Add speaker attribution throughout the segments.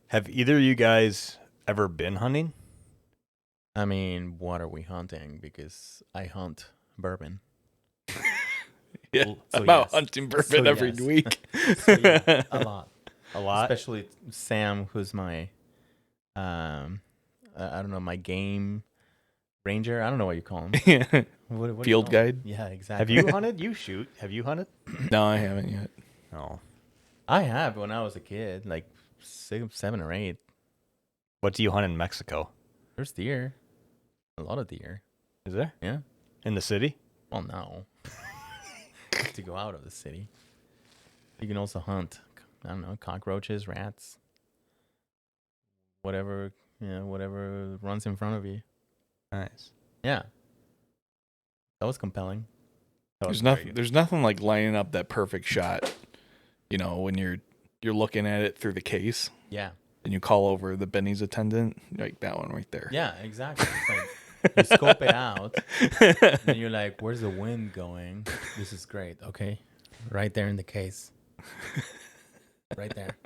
Speaker 1: Have either of you guys ever been hunting?
Speaker 2: I mean, what are we hunting? Because I hunt bourbon.
Speaker 3: Yeah,
Speaker 2: So
Speaker 3: I'm out
Speaker 2: yes.
Speaker 3: hunting bourbon
Speaker 2: So
Speaker 3: every
Speaker 2: yes.
Speaker 3: week.
Speaker 2: So yeah, a lot.
Speaker 1: A lot?
Speaker 2: Especially Sam, who's my, I don't know, my game ranger. I don't know what you call him.
Speaker 3: Yeah.
Speaker 2: What do you
Speaker 3: Field
Speaker 2: call him?
Speaker 3: guide?
Speaker 2: Yeah, exactly.
Speaker 1: Have you hunted? You shoot. Have you hunted?
Speaker 3: No, I haven't yet.
Speaker 1: No.
Speaker 2: I have when I was a kid, like 6, 7, or 8.
Speaker 1: What do you hunt in Mexico?
Speaker 2: There's deer. A lot of deer.
Speaker 1: Is there?
Speaker 2: Yeah.
Speaker 1: In the city?
Speaker 2: Well, no. To go out of the city. You can also hunt, I don't know, cockroaches, rats, whatever, whatever runs in front of you.
Speaker 1: Nice.
Speaker 2: Yeah. That was compelling.
Speaker 3: There's nothing like lining up that perfect shot. You know, when you're looking at it through the case
Speaker 2: Yeah.
Speaker 3: and you call over the Benny's attendant, like that one right there.
Speaker 2: Yeah, exactly. It's like you scope it out, and you're like, "Where's the wind going? This is great." Okay, right there in the case, right there.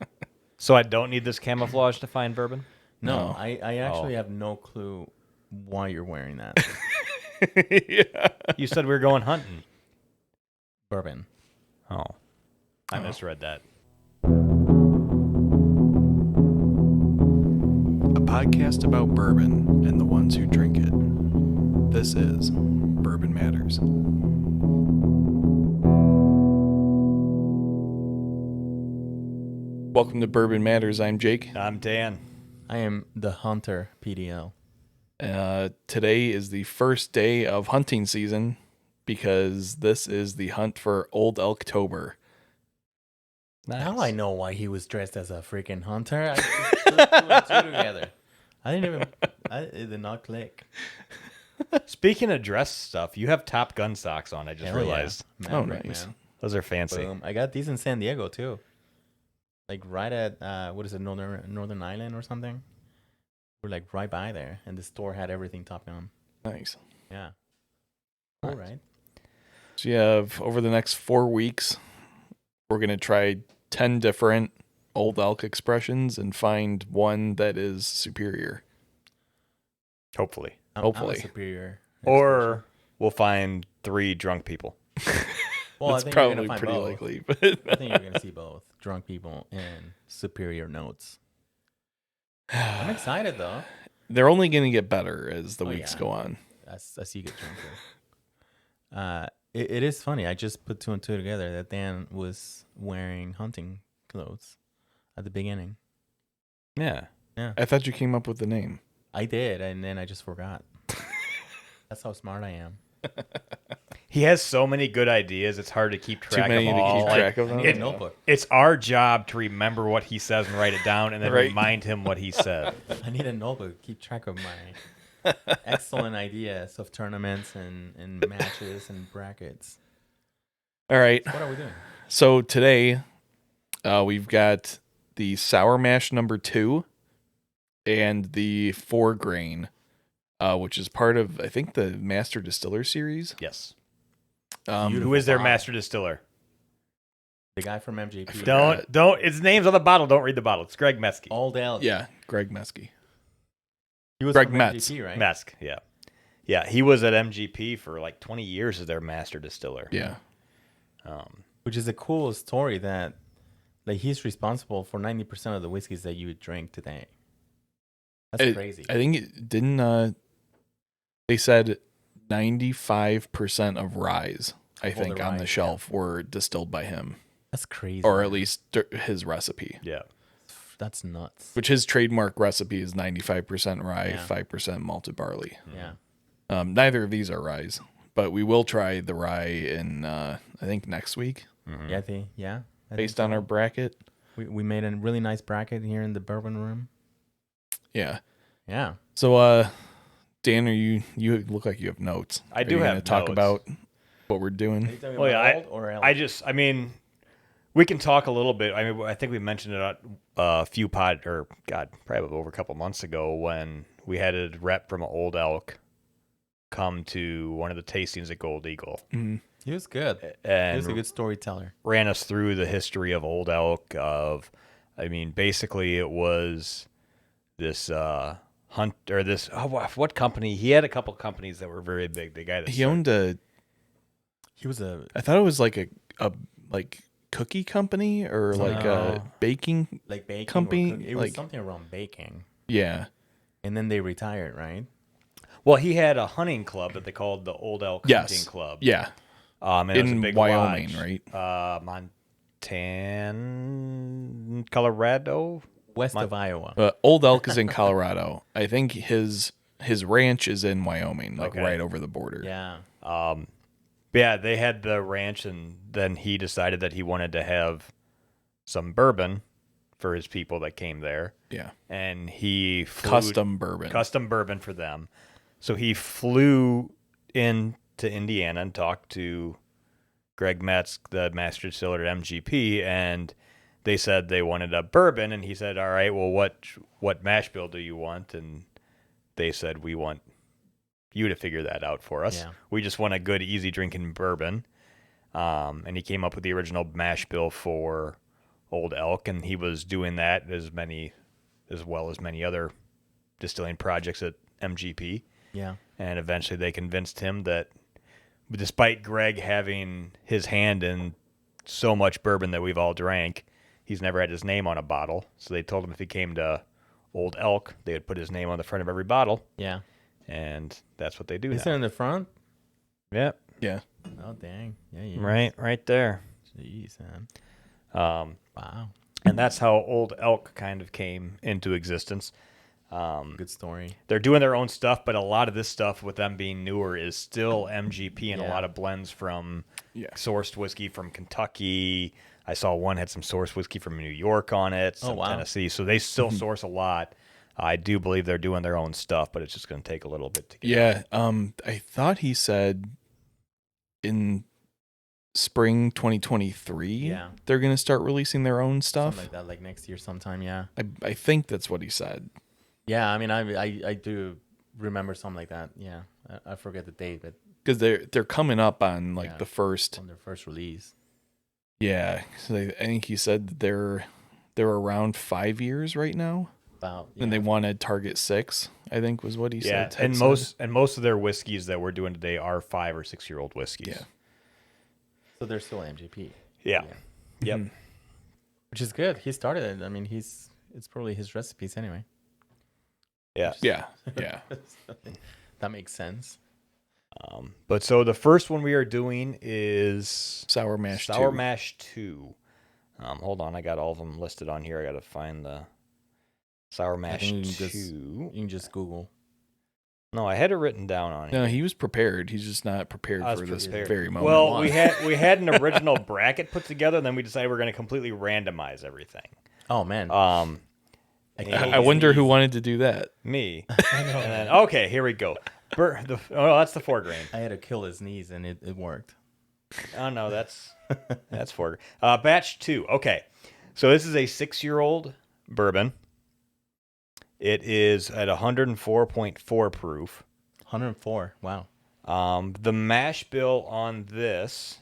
Speaker 1: So I don't need this camouflage to find bourbon?
Speaker 2: No,
Speaker 3: No.
Speaker 2: I actually have no clue why you're wearing that
Speaker 3: Yeah.
Speaker 1: You said we were going hunting.
Speaker 2: bourbon.
Speaker 1: Oh. I misread that.
Speaker 3: A podcast about bourbon and the ones who drink it. This is Bourbon Matters. Welcome to Bourbon Matters. I'm Jake.
Speaker 1: I'm Dan.
Speaker 2: I am the hunter PDL.
Speaker 3: Today is the first day of hunting season because this is the hunt for Old Elk-Tober.
Speaker 2: Now I know why he was dressed as a freaking hunter. I just put two and two together. It did not click.
Speaker 1: Speaking of dress stuff, you have Top Gun socks on, I just
Speaker 2: Hell yeah.
Speaker 1: realized.
Speaker 2: Maverick,
Speaker 3: nice.
Speaker 2: man.
Speaker 1: Those are fancy.
Speaker 2: Boom. I got these in San Diego too. Like right at what is it, Northern Island or something? We're like right by there, and the store had everything Top Gun.
Speaker 3: Nice.
Speaker 2: Yeah. All
Speaker 3: Nice.
Speaker 2: right.
Speaker 3: So you have, over the next 4 weeks, we're going to try 10 different Old Elk expressions and find one that is superior.
Speaker 1: Hopefully.
Speaker 2: I'm
Speaker 3: Hopefully.
Speaker 2: a superior.
Speaker 1: Or we'll find 3 drunk people.
Speaker 2: Well,
Speaker 3: That's
Speaker 2: I think you're
Speaker 3: probably
Speaker 2: gonna find
Speaker 3: pretty
Speaker 2: both.
Speaker 3: likely. But
Speaker 2: I think you're gonna see both drunk people and superior notes. I'm excited though.
Speaker 3: they're only going to get better as the
Speaker 2: Oh,
Speaker 3: weeks
Speaker 2: yeah.
Speaker 3: go on.
Speaker 2: As you get drunker. It is funny. I just put 2 and 2 together that Dan was wearing hunting clothes at the beginning.
Speaker 1: Yeah.
Speaker 3: I thought you came up with the name.
Speaker 2: I did, and then I just forgot. That's how smart I am.
Speaker 1: He has so many good ideas, it's hard to keep track
Speaker 3: Too many
Speaker 1: of
Speaker 3: to
Speaker 1: all.
Speaker 3: keep
Speaker 1: Like,
Speaker 3: track of them.
Speaker 2: I need a notebook.
Speaker 1: it's our job to remember what he says and write it down and then
Speaker 3: Right.
Speaker 1: remind him what he said.
Speaker 2: I need a notebook to keep track of my excellent ideas of tournaments and matches and brackets.
Speaker 3: All right.
Speaker 2: What are we doing?
Speaker 3: So today we've got the Sour Mash number 2 and the 4 grain, which is part of, I think, the Master Distiller series.
Speaker 1: Yes.
Speaker 2: Beautiful.
Speaker 1: Who is their
Speaker 2: Wow.
Speaker 1: master distiller?
Speaker 2: The guy from MJP.
Speaker 1: Don't. His name's on the bottle. Don't read the bottle. It's Greg Meskey.
Speaker 2: Old Elk.
Speaker 3: Yeah, Greg Meskey.
Speaker 2: He was
Speaker 3: Greg
Speaker 2: from
Speaker 3: Metz.
Speaker 2: MJP, right?
Speaker 1: Mesk. Yeah. Yeah. He was at MGP for like 20 years as their master distiller.
Speaker 3: Yeah.
Speaker 2: Which is a cool story that like he's responsible for 90% of the whiskeys that you would drink today. That's crazy.
Speaker 3: I think it didn't. They said 95% of ryes, I
Speaker 2: Of all
Speaker 3: think,
Speaker 2: the
Speaker 3: on
Speaker 2: ryes,
Speaker 3: the
Speaker 2: yeah.
Speaker 3: shelf were distilled by him,
Speaker 2: That's crazy.
Speaker 3: or at
Speaker 2: man.
Speaker 3: least his recipe.
Speaker 1: Yeah.
Speaker 2: That's nuts.
Speaker 3: Which his trademark recipe is 95% rye,
Speaker 2: Yeah.
Speaker 3: 5% malted barley.
Speaker 2: Yeah.
Speaker 3: Neither of these are ryes, but we will try the rye in, I think, next week,
Speaker 2: Yeah, I think
Speaker 3: based on our bracket.
Speaker 2: we made a really nice bracket here in the bourbon room.
Speaker 3: Yeah.
Speaker 2: Yeah.
Speaker 3: So, Dan, you look like you have notes.
Speaker 1: I
Speaker 3: Are
Speaker 1: do
Speaker 3: you gonna
Speaker 1: have
Speaker 3: talk
Speaker 1: notes.
Speaker 3: about what we're doing.
Speaker 1: Well, yeah, I mean, we can talk a little bit. I mean, I think we mentioned it a few probably over a couple months ago when we had a rep from Old Elk come to one of the tastings at Gold Eagle.
Speaker 3: Mm-hmm.
Speaker 2: He was good. He
Speaker 1: And
Speaker 2: was a good storyteller.
Speaker 1: ran us through the history of Old Elk, of I mean, basically, it was this hunt or this what company? He had a couple companies that were very big. The guy that
Speaker 3: He owned a.
Speaker 2: He was a
Speaker 3: I thought it was like a like cookie company or like a
Speaker 1: No.
Speaker 3: baking.
Speaker 2: like baking
Speaker 3: company,
Speaker 2: Or it was
Speaker 3: like-
Speaker 2: something around baking,
Speaker 3: Yeah.
Speaker 2: and then they retired, right?
Speaker 1: Well, he had a hunting club that they called the Old Elk Hunting
Speaker 3: Yes.
Speaker 1: Club.
Speaker 3: Yeah.
Speaker 1: And it was a
Speaker 3: In
Speaker 1: big
Speaker 3: Wyoming,
Speaker 1: lodge.
Speaker 3: right?
Speaker 1: Montana, Colorado.
Speaker 2: West of Iowa.
Speaker 3: Old Elk is in Colorado. I think his ranch is in Wyoming, like
Speaker 1: Okay.
Speaker 3: right over the border.
Speaker 2: Yeah.
Speaker 1: Yeah, they had the ranch, and then he decided that he wanted to have some bourbon for his people that came there,
Speaker 3: Yeah.
Speaker 1: and he flew
Speaker 3: Custom bourbon.
Speaker 1: custom bourbon for them. So he flew into Indiana and talked to Greg Metz, the master distiller at MGP, and they said they wanted a bourbon, and he said, "All right, well, what mash bill do you want?" And they said, "We want you to figure that out for us.
Speaker 2: Yeah.
Speaker 1: We just want a good, easy drinking bourbon." And he came up with the original mash bill for Old Elk, and he was doing that as well as many other distilling projects at MGP.
Speaker 2: Yeah.
Speaker 1: And eventually they convinced him that despite Greg having his hand in so much bourbon that we've all drank, he's never had his name on a bottle. So they told him if he came to Old Elk, they would put his name on the front of every bottle.
Speaker 2: Yeah.
Speaker 1: And that's what they do
Speaker 2: Is it
Speaker 1: now.
Speaker 2: in the front?
Speaker 1: Yep.
Speaker 3: Yeah.
Speaker 2: Oh dang. Yeah. Yeah.
Speaker 1: Right there.
Speaker 2: Jeez, man.
Speaker 1: Um,
Speaker 2: Wow.
Speaker 1: and that's how Old Elk kind of came into existence.
Speaker 2: Good story.
Speaker 1: They're doing their own stuff, but a lot of this stuff with them being newer is still MGP and a
Speaker 2: Yeah.
Speaker 1: lot of blends from
Speaker 3: Yeah.
Speaker 1: sourced whiskey from Kentucky. I saw one had some sourced whiskey from New York on it, some
Speaker 2: wow.
Speaker 1: Tennessee. So they still source a lot. I do believe they're doing their own stuff, but it's just going to take a little bit to get.
Speaker 3: Yeah. I thought he said in spring 2023
Speaker 2: Yeah.
Speaker 3: they're going to start releasing their own stuff.
Speaker 2: Something like that, like next year sometime. Yeah.
Speaker 3: I think that's what he said.
Speaker 2: Yeah. I mean, I do remember something like that. Yeah. I forget the date, but
Speaker 3: Because they're coming up on like
Speaker 2: Yeah.
Speaker 3: the first.
Speaker 2: on their first release.
Speaker 3: Yeah. So I think he said that they're around 5 years right now.
Speaker 2: About.
Speaker 3: And they want to target 6, I think was what he
Speaker 1: Yeah,
Speaker 3: said.
Speaker 1: and most of their whiskeys that we're doing today are 5 or 6 year old whiskeys.
Speaker 3: Yeah.
Speaker 2: So they're still MGP.
Speaker 1: Yeah.
Speaker 2: Yeah.
Speaker 1: Yep.
Speaker 2: Which is good. He started it. I mean, it's probably his recipes anyway.
Speaker 1: Yeah.
Speaker 3: Yeah. Yeah.
Speaker 2: That makes sense.
Speaker 1: But so the first one we are doing is
Speaker 3: Sour Mash 2.
Speaker 1: Sour Mash 2. Hold on, I got all of them listed on here. I got to find the Sour Mash
Speaker 2: think
Speaker 1: 2.
Speaker 2: you can just Google.
Speaker 1: No, I had it written down on
Speaker 3: No,
Speaker 1: here.
Speaker 3: he was prepared. He's just not prepared
Speaker 1: I was
Speaker 3: for this
Speaker 1: prepared.
Speaker 3: very moment.
Speaker 1: Well, we had an original bracket put together, and then we decided we're going to completely randomize everything.
Speaker 2: Oh man.
Speaker 3: I wonder who wanted to do that.
Speaker 1: Me. And then, okay, here we go. That's the 4 grain.
Speaker 2: I had to kill his knees, and it worked.
Speaker 1: Oh no, that's 4. Batch 2. Okay, so this is a 6-year-old bourbon. It is at 104.4 proof.
Speaker 2: 104. Wow.
Speaker 1: The mash bill on this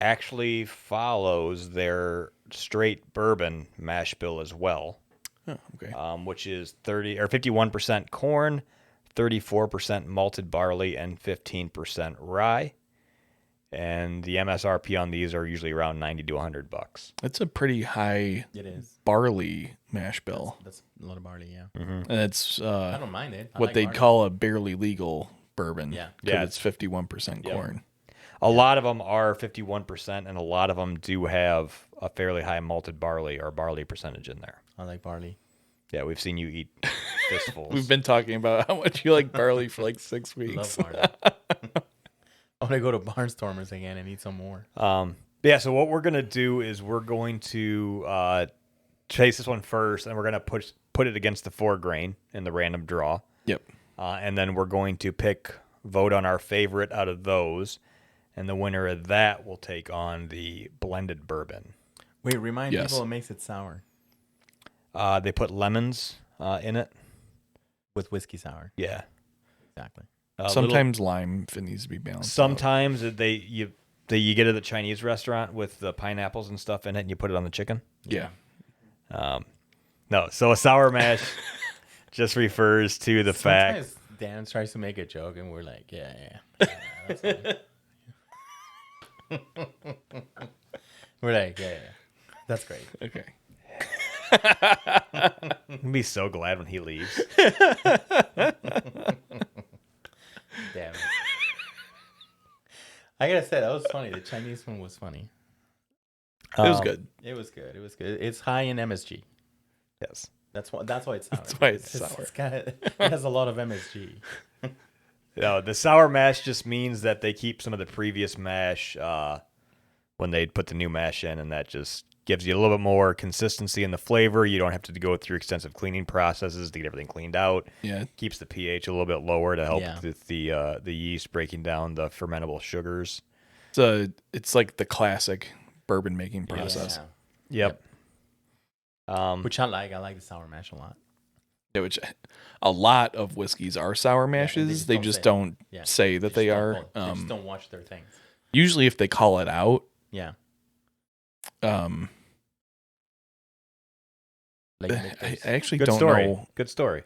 Speaker 1: actually follows their straight bourbon mash bill as well,
Speaker 3: Oh, okay.
Speaker 1: which is 51% corn, 34% malted barley, and 15% rye. And the MSRP on these are usually around $90 to $100.
Speaker 3: That's a pretty high
Speaker 2: It is.
Speaker 3: barley mash bill.
Speaker 2: That's a lot of barley. Yeah.
Speaker 3: And it's
Speaker 2: I don't mind it. I
Speaker 3: what
Speaker 2: like
Speaker 3: they'd
Speaker 2: barley.
Speaker 3: call a barely legal bourbon.
Speaker 2: Yeah.
Speaker 1: Yeah.
Speaker 3: It's 51%
Speaker 1: Yeah.
Speaker 3: corn.
Speaker 1: A lot of them are 51%, and a lot of them do have a fairly high malted barley or barley percentage in there.
Speaker 2: I like barley.
Speaker 1: Yeah, we've seen you eat fistfuls.
Speaker 3: We've been talking about how much you like barley for like 6
Speaker 2: I
Speaker 3: weeks.
Speaker 2: love barley. I want to go to Barnstormers again and eat some more.
Speaker 1: Yeah, so what we're going to do is we're going to chase this one first, and we're going to put it against the 4 grain in the random draw.
Speaker 3: Yep.
Speaker 1: And then we're going to vote on our favorite out of those, and the winner of that will take on the blended bourbon.
Speaker 2: Wait, remind
Speaker 3: Yes.
Speaker 2: people what makes it sour
Speaker 1: They put lemons in it.
Speaker 2: with whiskey sour.
Speaker 1: Yeah.
Speaker 2: Exactly.
Speaker 3: Sometimes lime if it needs to be balanced.
Speaker 1: Sometimes you get it at the Chinese restaurant with the pineapples and stuff in it, and you put it on the chicken.
Speaker 3: Yeah.
Speaker 1: No, so a sour mash just refers to the fact.
Speaker 2: Sometimes Dan tries to make a joke, and we're like, yeah, that's fine. We're like, yeah, that's great.
Speaker 3: Okay.
Speaker 1: I'd be so glad when he leaves.
Speaker 2: Damn it. I gotta say that was funny. The Chinese one was funny.
Speaker 3: It was good.
Speaker 2: It was good. It was good. It's high in MSG.
Speaker 1: Yes.
Speaker 2: That's why it's sour.
Speaker 3: That's why it's sour.
Speaker 2: It has a lot of MSG.
Speaker 1: No, the sour mash just means that they keep some of the previous mash when they put the new mash in, and that just gives you a little bit more consistency in the flavor. You don't have to go through extensive cleaning processes to get everything cleaned out.
Speaker 3: Yeah.
Speaker 1: Keeps the pH a little bit lower to help
Speaker 2: Yeah.
Speaker 1: with the yeast breaking down the fermentable sugars.
Speaker 3: It's like the classic bourbon making process.
Speaker 1: Yep.
Speaker 2: Which I like. I like the sour mash a lot.
Speaker 3: Yeah, which a lot of whiskeys are sour mashes. They just don't say that they are.
Speaker 2: They just don't watch their things.
Speaker 3: Usually, if they call it out,
Speaker 2: Yeah.
Speaker 3: I actually
Speaker 1: Good
Speaker 3: don't
Speaker 1: story.
Speaker 3: know.
Speaker 1: Good story.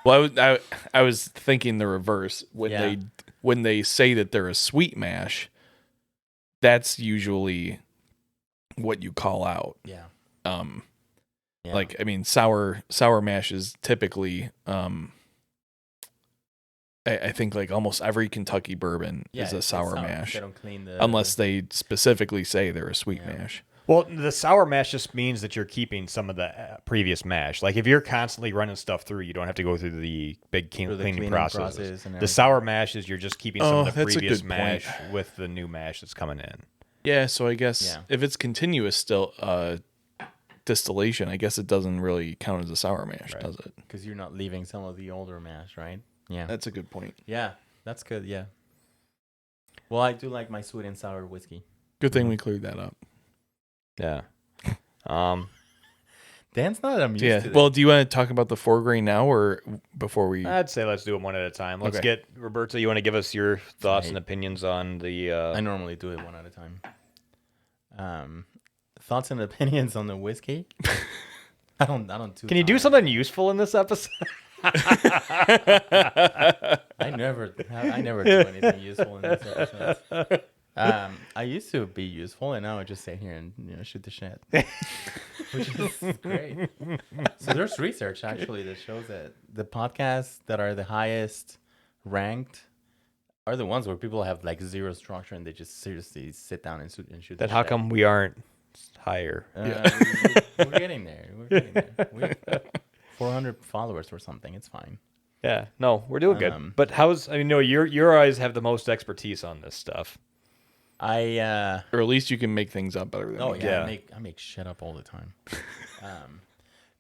Speaker 3: Well, I was thinking the reverse when
Speaker 2: Yeah.
Speaker 3: they say that they're a sweet mash. That's usually what you call out.
Speaker 2: Yeah. Yeah.
Speaker 3: Like, I mean, sour mash is typically, I think like almost every Kentucky bourbon is a
Speaker 2: it's
Speaker 3: sour mash,
Speaker 2: They don't clean the
Speaker 3: unless they specifically say they're a sweet
Speaker 2: Yeah.
Speaker 3: mash.
Speaker 1: Well, the sour mash just means that you're keeping some of the previous mash. Like if you're constantly running stuff through, you don't have to go through the big cleaning process.
Speaker 2: and
Speaker 1: The
Speaker 2: everything.
Speaker 1: sour mash is you're just keeping some of the
Speaker 3: that's a
Speaker 1: previous
Speaker 3: good
Speaker 1: mash
Speaker 3: point.
Speaker 1: with the new mash that's coming in.
Speaker 3: Yeah, so I guess
Speaker 2: Yeah.
Speaker 3: if it's continuous distillation, I guess it doesn't really count as a sour mash, does it?
Speaker 2: Because you're not leaving some of the older mash, right? Yeah.
Speaker 3: That's a good point.
Speaker 2: Yeah. That's good. Yeah. Well, I do like my sweet and sour whiskey.
Speaker 3: Good thing we cleared that up.
Speaker 1: Yeah.
Speaker 2: Dan's not amused
Speaker 3: Yeah.
Speaker 2: to
Speaker 3: Well, do you want to talk about the 4 grain now, or before we?
Speaker 1: I'd say let's do them one at a time. Let's
Speaker 3: Okay.
Speaker 1: get Roberto. You want to give us your thoughts and
Speaker 2: Right.
Speaker 1: opinions on the?
Speaker 2: I normally do it one at a time. Thoughts and opinions on the whiskey? I don't do
Speaker 1: Can you do
Speaker 2: time.
Speaker 1: something useful in this episode?
Speaker 2: I never do anything useful in this episode. I used to be useful, and now I just sit here and shoot the shit, which is great. So there's research actually that shows that the podcasts that are the highest ranked are the ones where people have like zero structure and they just seriously sit down and shoot.
Speaker 1: Then
Speaker 2: the
Speaker 1: how
Speaker 2: shit.
Speaker 1: come we aren't higher?
Speaker 2: We're getting there. We have 400 followers or something. It's fine.
Speaker 1: Yeah, no, we're doing good.
Speaker 2: Um,
Speaker 1: But your eyes have the most expertise on this stuff.
Speaker 3: Or at least you can make things up better than
Speaker 2: Oh
Speaker 3: me.
Speaker 2: yeah,
Speaker 1: Yeah.
Speaker 2: I make shit up all the time.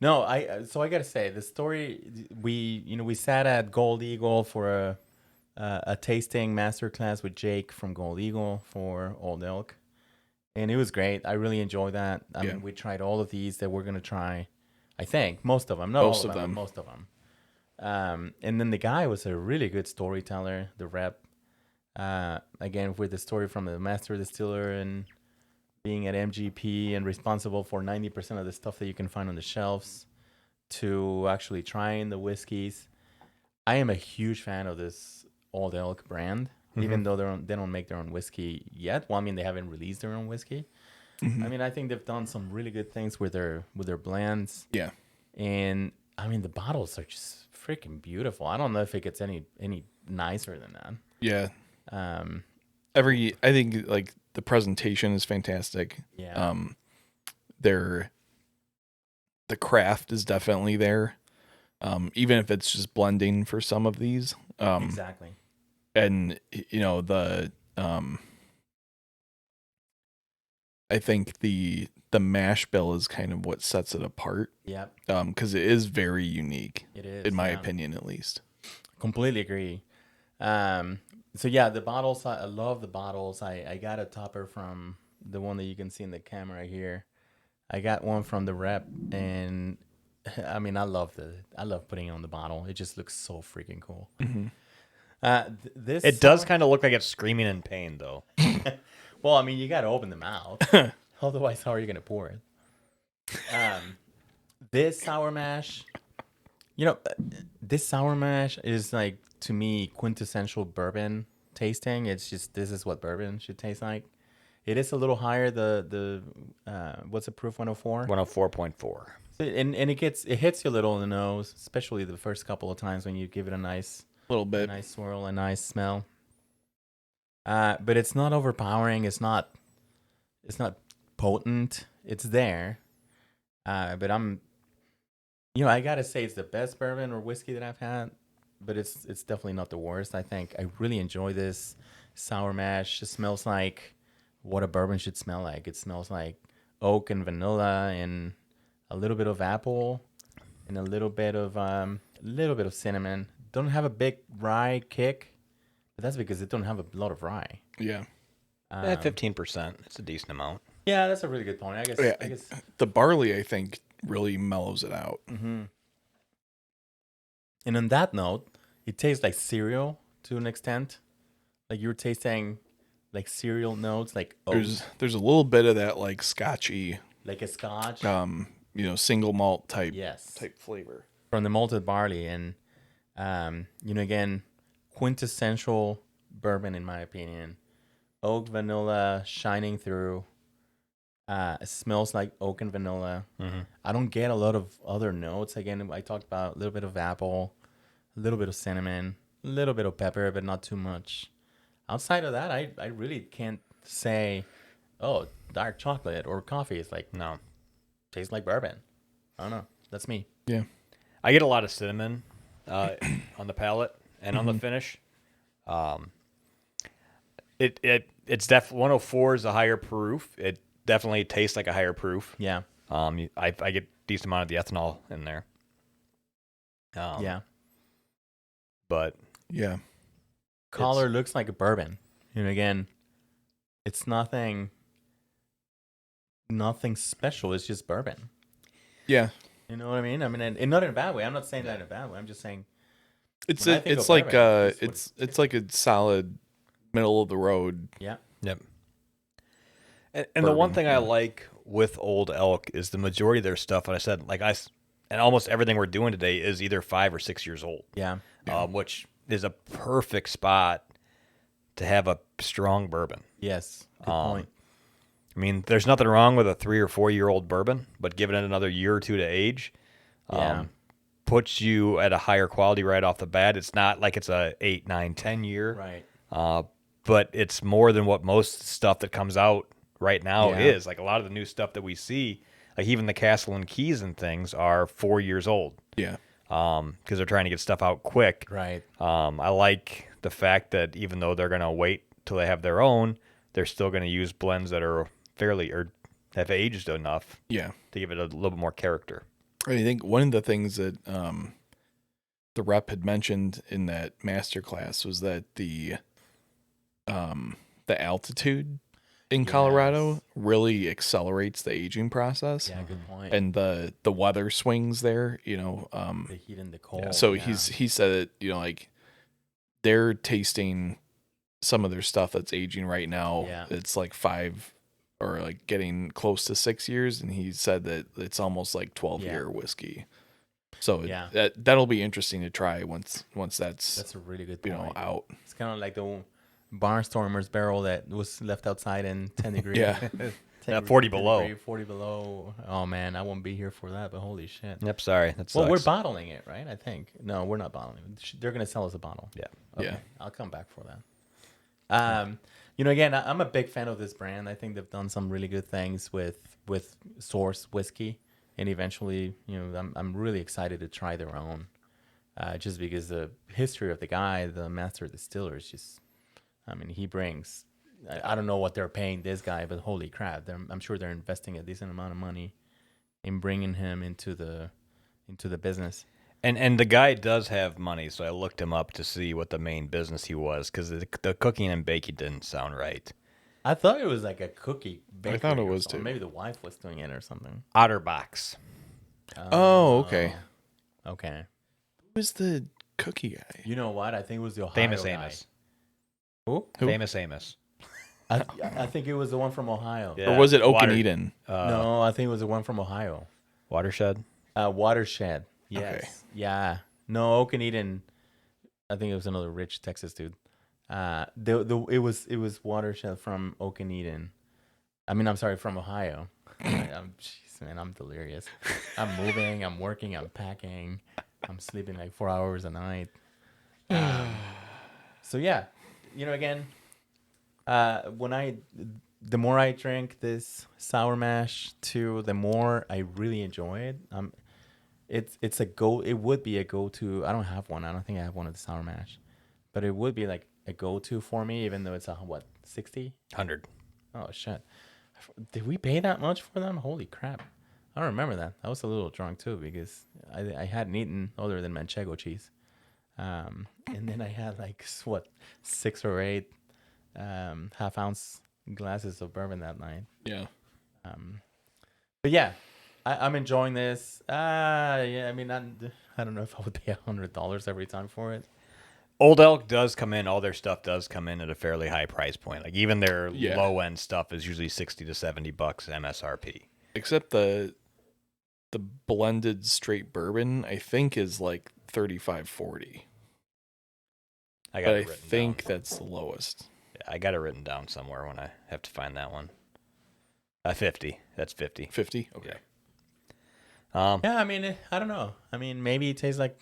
Speaker 2: No, I gotta say the story. We sat at Gold Eagle for a tasting masterclass with Jake from Gold Eagle for Old Elk, and it was great. I really enjoyed that. I
Speaker 3: Yeah.
Speaker 2: mean, we tried all of these that we're gonna try. I think most of them, not
Speaker 3: Most
Speaker 2: all
Speaker 3: of
Speaker 2: of them,
Speaker 3: them.
Speaker 2: but most of them. And then the guy was a really good storyteller. The rep, again with the story from the master distiller and being at MGP and responsible for 90% of the stuff that you can find on the shelves, to actually trying the whiskeys. I am a huge fan of this Old Elk brand, even though they don't make their own whiskey yet. Well, I mean, they haven't released their own whiskey. I mean, I think they've done some really good things with their blends.
Speaker 3: Yeah.
Speaker 2: And I mean, the bottles are just freaking beautiful. I don't know if it gets any nicer than that.
Speaker 3: Yeah.
Speaker 2: Um,
Speaker 3: I think like the presentation is fantastic.
Speaker 2: yeah.
Speaker 3: The craft is definitely there. Even if it's just blending for some of these.
Speaker 2: Exactly.
Speaker 3: And I think the mash bill is kind of what sets it apart.
Speaker 2: Yep.
Speaker 3: Because it is very unique,
Speaker 2: It is,
Speaker 3: in my
Speaker 2: yeah.
Speaker 3: opinion, at least.
Speaker 2: Completely agree. So yeah, the bottles, I love the bottles. I got a topper from the one that you can see in the camera here. I got one from the rep, and I mean, I love putting it on the bottle. It just looks so freaking cool. This
Speaker 1: It does kind of look like it's screaming in pain, though.
Speaker 2: Well, I mean, you got to open the mouth. Otherwise, how are you going to pour it? This sour mash, this sour mash is like to me quintessential bourbon tasting. It's just this is what bourbon should taste like. It is a little higher. What's the proof 104?
Speaker 1: 104.4.
Speaker 2: And it hits you a little in the nose, especially the first couple of times when you give it a nice
Speaker 3: little bit.
Speaker 2: swirl, a nice smell. But it's not overpowering. It's not potent. It's there. But I gotta say it's the best bourbon or whiskey that I've had. But it's definitely not the worst. I think I really enjoy this sour mash. It smells like what a bourbon should smell like. It smells like oak and vanilla and a little bit of apple and a little bit of cinnamon. Don't have a big rye kick, but that's because it don't have a lot of rye.
Speaker 3: Yeah.
Speaker 1: 15%. It's a decent amount.
Speaker 2: Yeah, that's a really good point. I guess.
Speaker 3: The barley, I think, really mellows it out.
Speaker 2: Mm-hmm. And on that note, it tastes like cereal to an extent. Like you're tasting like cereal notes, like oats,
Speaker 3: There's a little bit of that like scotchy,
Speaker 2: like a scotch.
Speaker 3: single malt type
Speaker 2: Yes.
Speaker 3: flavor.
Speaker 2: From the malted barley. And, again, quintessential bourbon, in my opinion. Oak, vanilla, shining through. It smells like oak and vanilla.
Speaker 1: Mm-hmm.
Speaker 2: I don't get a lot of other notes. Again, I talked about a little bit of apple, a little bit of cinnamon, a little bit of pepper, but not too much. Outside of that, I really can't say, oh, dark chocolate or coffee. It's like,
Speaker 1: No.
Speaker 2: tastes like bourbon. I don't know. That's me.
Speaker 3: Yeah.
Speaker 1: I get a lot of cinnamon on the palate and on the finish. It's definitely 104 is a higher proof. It definitely tastes like a higher proof.
Speaker 2: Yeah.
Speaker 1: I get decent amount of the ethanol in there.
Speaker 2: Yeah.
Speaker 1: But
Speaker 3: Yeah.
Speaker 2: Color looks like a bourbon. Again, it's nothing special. It's just bourbon.
Speaker 3: Yeah.
Speaker 2: You know what I mean? I mean, and not in a bad way. I'm not saying that in a bad way. I'm just saying
Speaker 3: It's
Speaker 2: when I think
Speaker 3: it's
Speaker 2: of
Speaker 3: like
Speaker 2: bourbon, that's what
Speaker 3: it's like a solid middle of the road.
Speaker 2: yeah.
Speaker 1: yep. And the one
Speaker 3: Bourbon,
Speaker 1: thing I
Speaker 3: yeah.
Speaker 1: like with Old Elk is the majority of their stuff. And I said, and almost everything we're doing today is either 5 or 6 years old.
Speaker 2: Yeah.
Speaker 1: Which is a perfect spot to have a strong bourbon.
Speaker 2: Yes. Good point.
Speaker 1: I mean, there's nothing wrong with a 3 or 4 year old bourbon, but giving it another year or two to age,
Speaker 2: Yeah.
Speaker 1: puts you at a higher quality right off the bat. It's not like it's a 8, 9, 10 year,
Speaker 2: Right.
Speaker 1: but it's more than what most stuff that comes out right now
Speaker 2: Yeah.
Speaker 1: is. Like a lot of the new stuff that we see, like even the Castle and Keys and things are 4 years old.
Speaker 3: Yeah.
Speaker 1: Because they're trying to get stuff out quick.
Speaker 2: Right.
Speaker 1: I like the fact that even though they're going to wait till they have their own, they're still going to use blends that are fairly or have aged enough
Speaker 3: Yeah.
Speaker 1: to give it a little bit more character.
Speaker 3: I think one of the things that the rep had mentioned in that master class was that the altitude in Colorado
Speaker 2: Yes.
Speaker 3: really accelerates the aging process.
Speaker 2: Yeah. Good point.
Speaker 3: And the weather swings there,
Speaker 2: the heat and the cold.
Speaker 3: so
Speaker 2: yeah.
Speaker 3: he said that, like they're tasting some of their stuff that's aging right now.
Speaker 2: Yeah.
Speaker 3: It's like 5 or like getting close to 6 years. And he said that it's almost like 12-year whiskey. So
Speaker 2: Yeah.
Speaker 3: that'll be interesting to try once
Speaker 2: That's a really good point.
Speaker 3: out.
Speaker 2: It's kind of like the Barnstormer's barrel that was left outside in 10 degrees.
Speaker 3: Yeah.
Speaker 1: 40 below.
Speaker 2: 40 below. Oh, man. I won't be here for that, but holy shit.
Speaker 1: Yep, sorry. That sucks.
Speaker 2: Well, we're bottling it, right? I think. No, we're not bottling it. They're going to sell us a bottle.
Speaker 1: Yeah.
Speaker 2: Okay.
Speaker 3: Yeah.
Speaker 2: I'll come back for that. Again, I'm a big fan of this brand. I think they've done some really good things with source whiskey. And eventually, I'm really excited to try their own. Just because the history of the guy, the master distiller, is just, he brings, I don't know what they're paying this guy, but holy crap, I'm sure they're investing a decent amount of money in bringing him into the business.
Speaker 1: And the guy does have money, so I looked him up to see what the main business he was, because the cooking and baking didn't sound right.
Speaker 2: I thought it was like a cookie bakery.
Speaker 3: I thought it
Speaker 2: or
Speaker 3: was
Speaker 2: something.
Speaker 3: too.
Speaker 2: Maybe the wife was doing it or something.
Speaker 1: Otterbox.
Speaker 3: Oh, okay.
Speaker 2: Okay.
Speaker 3: Who was the cookie guy?
Speaker 2: You know what? I think it was the Ohio
Speaker 1: Famous
Speaker 2: guy.
Speaker 1: Amos.
Speaker 2: Who?
Speaker 1: Famous Amos.
Speaker 2: I think it was the one from Ohio.
Speaker 1: Yeah.
Speaker 3: Or was it
Speaker 1: Water-
Speaker 3: Okanagan?
Speaker 2: No, I think it was the one from Ohio.
Speaker 1: Watershed?
Speaker 2: Watershed. Yes. Yeah. No, Okanagan. I think it was another rich Texas dude. It was Watershed from Okanagan. I mean, I'm sorry, from Ohio. Jeez, man, I'm delirious. I'm moving, I'm working, I'm packing, I'm sleeping like 4 hours a night. So yeah, again, the more I drink this sour mash, too, the more I really enjoy it. It's a go. It would be a go-to. I don't have one. I don't think I have one of the sour mash, but it would be like a go-to for me, even though it's a what 60.
Speaker 1: 100.
Speaker 2: Oh shit! Did we pay that much for them? Holy crap! I don't remember that. I was a little drunk too because I hadn't eaten other than manchego cheese, and then I had like what 6 or 8 half-ounce glasses of bourbon that night.
Speaker 3: Yeah.
Speaker 2: But yeah, I'm enjoying this. Yeah, I mean, I don't know if I would pay $100 every time for it.
Speaker 1: Old Elk does come in. All their stuff does come in at a fairly high price point. Like even their
Speaker 3: Yeah.
Speaker 1: low end stuff is usually $60 to $70 MSRP.
Speaker 3: Except the blended straight bourbon, I think, is like 35-40.
Speaker 1: I got
Speaker 3: But
Speaker 1: it
Speaker 3: I
Speaker 1: written
Speaker 3: think
Speaker 1: down.
Speaker 3: that's the lowest.
Speaker 1: Yeah, I got it written down somewhere when I have to find that one. 50. That's 50.
Speaker 3: 50? Okay.
Speaker 1: Yeah.
Speaker 2: Yeah, I mean, I don't know. I mean, maybe it tastes like,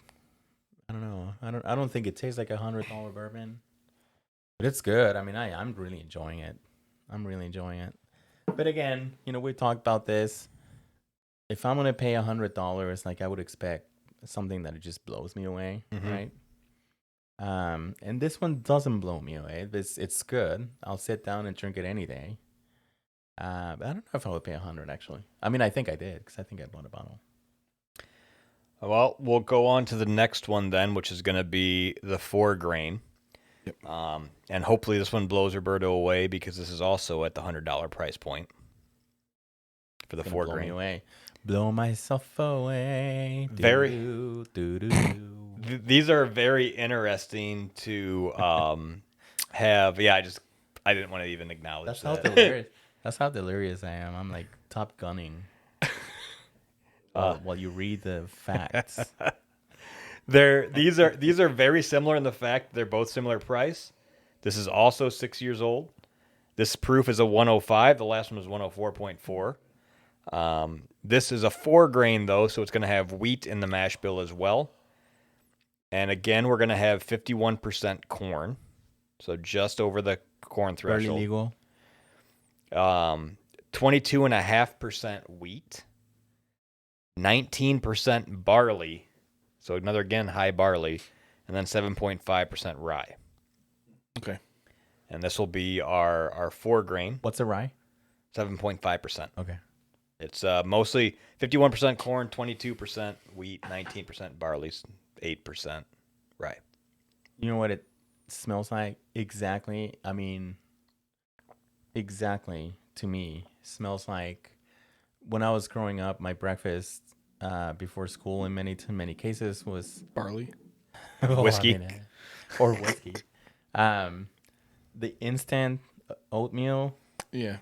Speaker 2: I don't know. I don't think it tastes like $100 bourbon, but it's good. I mean, I'm really enjoying it. I'm really enjoying it. But again, we talked about this. If I'm gonna pay $100, like I would expect something that it just blows me away, right? And this one doesn't blow me away. It's good. I'll sit down and drink it any day. But I don't know if I would pay 100 actually. I mean, I think I did because I think I bought a bottle.
Speaker 1: Well, we'll go on to the next one then, which is going to be the 4-grain.
Speaker 3: Yep.
Speaker 1: And hopefully this one blows Roberto away because this is also at the $100 price point for the
Speaker 2: It's gonna
Speaker 1: 4-grain.
Speaker 2: blow me away. Blow myself away.
Speaker 1: Very-
Speaker 2: Do.
Speaker 1: These are very interesting to have. Yeah, I didn't want to even acknowledge
Speaker 2: That's how
Speaker 1: that.
Speaker 2: delirious. That's how delirious I am. I'm like top gunning. While you read the facts.
Speaker 1: These are very similar in the fact they're both similar price. This is also 6 years old. This proof is a 105. The last one was 104.4. This is a 4-grain though, so it's going to have wheat in the mash bill as well. And again, we're going to have 51% corn, so just over the corn
Speaker 2: Barely
Speaker 1: threshold.
Speaker 2: legal.
Speaker 1: 22.5% wheat, 19% barley, so another again high barley, and then 7.5% rye.
Speaker 3: Okay.
Speaker 1: And this will be our 4-grain,
Speaker 2: What's a rye?
Speaker 1: 7.5%.
Speaker 2: Okay.
Speaker 1: It's mostly 51% corn, 22% wheat, 19% barley, 8% rye.
Speaker 2: You know what it smells like? Exactly. I mean, exactly to me smells like when I was growing up. My breakfast before school, in many cases, was
Speaker 3: Barley.
Speaker 1: Whiskey.
Speaker 2: Or whiskey. The instant oatmeal,
Speaker 3: Yeah.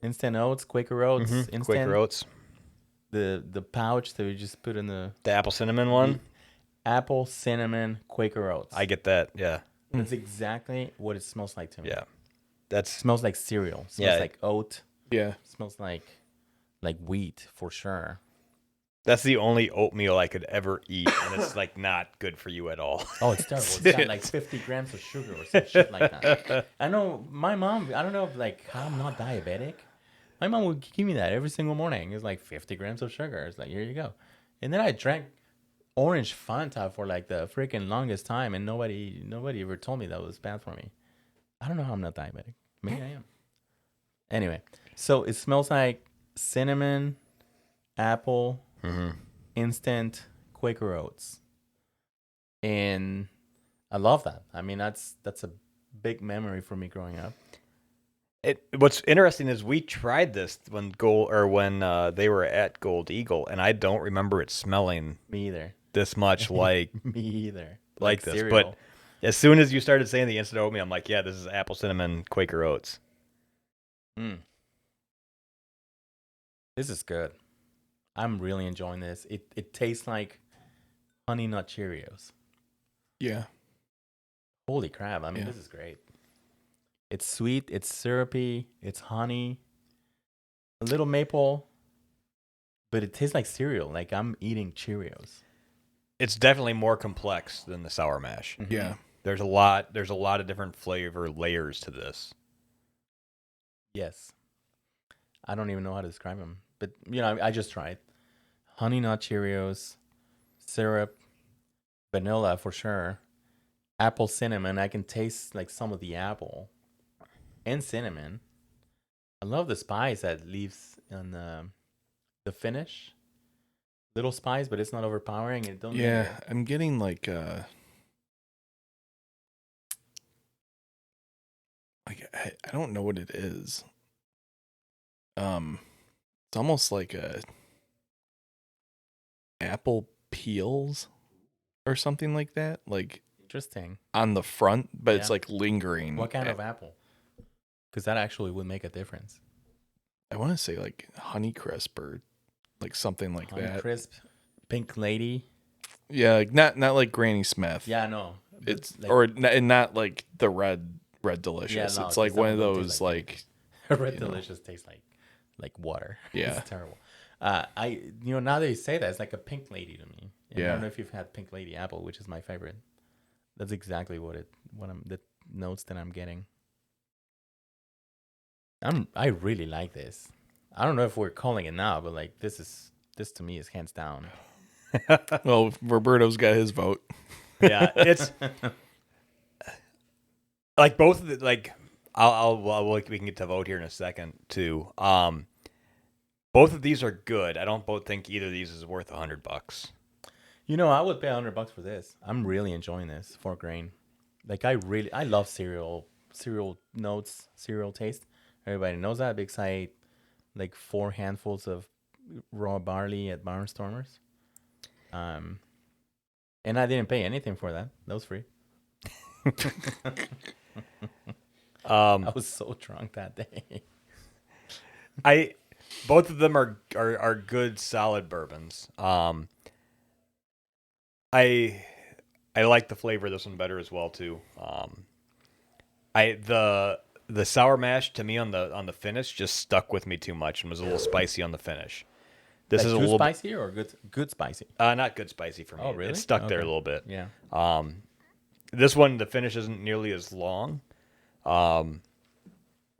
Speaker 2: instant oats, Quaker Oats, instant
Speaker 1: Quaker Oats.
Speaker 2: The pouch that we just put in
Speaker 1: The apple cinnamon one.
Speaker 2: apple cinnamon Quaker Oats.
Speaker 1: I get that. Yeah.
Speaker 2: That's exactly what it smells like to me.
Speaker 1: Yeah.
Speaker 2: It
Speaker 1: That's
Speaker 2: smells like cereal. Smells
Speaker 1: Yeah.
Speaker 2: like oat.
Speaker 3: Yeah.
Speaker 2: Smells like wheat for sure.
Speaker 1: the only oatmeal I could ever eat, and it's like not good for you at all.
Speaker 2: Oh, it's terrible. It's got like 50 grams of sugar or some shit like that. I know my mom, I don't know if like how I'm not diabetic. My mom would give me that every single morning. It's like 50 grams of sugar. It's like, here you go. And then I drank orange Fanta for like the freaking longest time, and nobody ever told me that was bad for me. I don't know how I'm not diabetic. Maybe I am. Anyway, so it smells like cinnamon, apple, instant Quaker Oats, and I love that. I mean, that's a big memory for me growing up.
Speaker 1: What's interesting is we tried this when they were at Gold Eagle, and I don't remember it smelling
Speaker 2: Me either.
Speaker 1: this much like
Speaker 2: Me either.
Speaker 1: like this.
Speaker 2: cereal.
Speaker 1: But as soon as you started saying the instant oatmeal, I'm like, yeah, this is apple cinnamon Quaker Oats.
Speaker 2: This is good. I'm really enjoying this. It tastes like Honey Nut Cheerios.
Speaker 3: Yeah.
Speaker 2: Holy crap! I mean,
Speaker 3: Yeah.
Speaker 2: this is great. It's sweet. It's syrupy. It's honey. A little maple, but it tastes like cereal. Like I'm eating Cheerios.
Speaker 1: It's definitely more complex than the sour mash.
Speaker 3: Yeah.
Speaker 1: There's a lot of different flavor layers to this.
Speaker 2: Yes. I don't even know how to describe them, but I just tried Honey Nut Cheerios, syrup, vanilla for sure, apple cinnamon. I can taste like some of the apple and cinnamon. I love the spice that leaves on the finish. Little spice, but it's not overpowering. It don't.
Speaker 3: Yeah.
Speaker 2: Make it.
Speaker 3: I'm getting I don't know what it is. It's almost like a apple peels or something like that. Like
Speaker 2: Interesting.
Speaker 3: on the front, but it's
Speaker 2: Yeah.
Speaker 3: like lingering.
Speaker 2: What kind of apple? Because that actually would make a difference.
Speaker 3: I want to say like Honeycrisp or like something like that.
Speaker 2: Crisp, Pink Lady.
Speaker 3: Yeah, like not like Granny Smith.
Speaker 2: Yeah, no.
Speaker 3: It's
Speaker 2: like,
Speaker 3: and not like the red delicious.
Speaker 2: no,
Speaker 3: it's
Speaker 2: 'cause
Speaker 3: like
Speaker 2: that
Speaker 3: one of
Speaker 2: one don't taste
Speaker 3: those
Speaker 2: like
Speaker 3: like
Speaker 2: Red
Speaker 3: you know.
Speaker 2: Delicious tastes like water.
Speaker 3: Yeah.
Speaker 2: It's terrible. Now that you say that, it's like a Pink Lady to me. And I
Speaker 3: Yeah.
Speaker 2: don't know if you've had Pink Lady apple, which is my favorite. That's exactly the notes that I'm getting. I really like this. I don't know if we're calling it now, but like this to me is hands down.
Speaker 3: Well, Roberto's got his vote.
Speaker 1: Yeah, it's like both of the like. We can get to vote here in a second too. Both of these are good. I don't both think either of these is worth $100.
Speaker 2: I would pay $100 for this. I'm really enjoying this 4-grain. Like I love cereal notes, cereal taste. Everybody knows that because I ate like 4 handfuls of raw barley at Barnstormers. And I didn't pay anything for that. That was free. I was so drunk that day.
Speaker 1: Both of them are good, solid bourbons. I like the flavor of this one better as well too. The sour mash to me on the finish just stuck with me too much and was a little spicy on the finish. This
Speaker 2: Like
Speaker 1: is a
Speaker 2: too
Speaker 1: little
Speaker 2: spicy or good spicy?
Speaker 1: not good spicy for me.
Speaker 2: Oh, really?
Speaker 1: It stuck there a
Speaker 2: Okay.
Speaker 1: little bit.
Speaker 2: Yeah.
Speaker 1: This one the finish isn't nearly as long.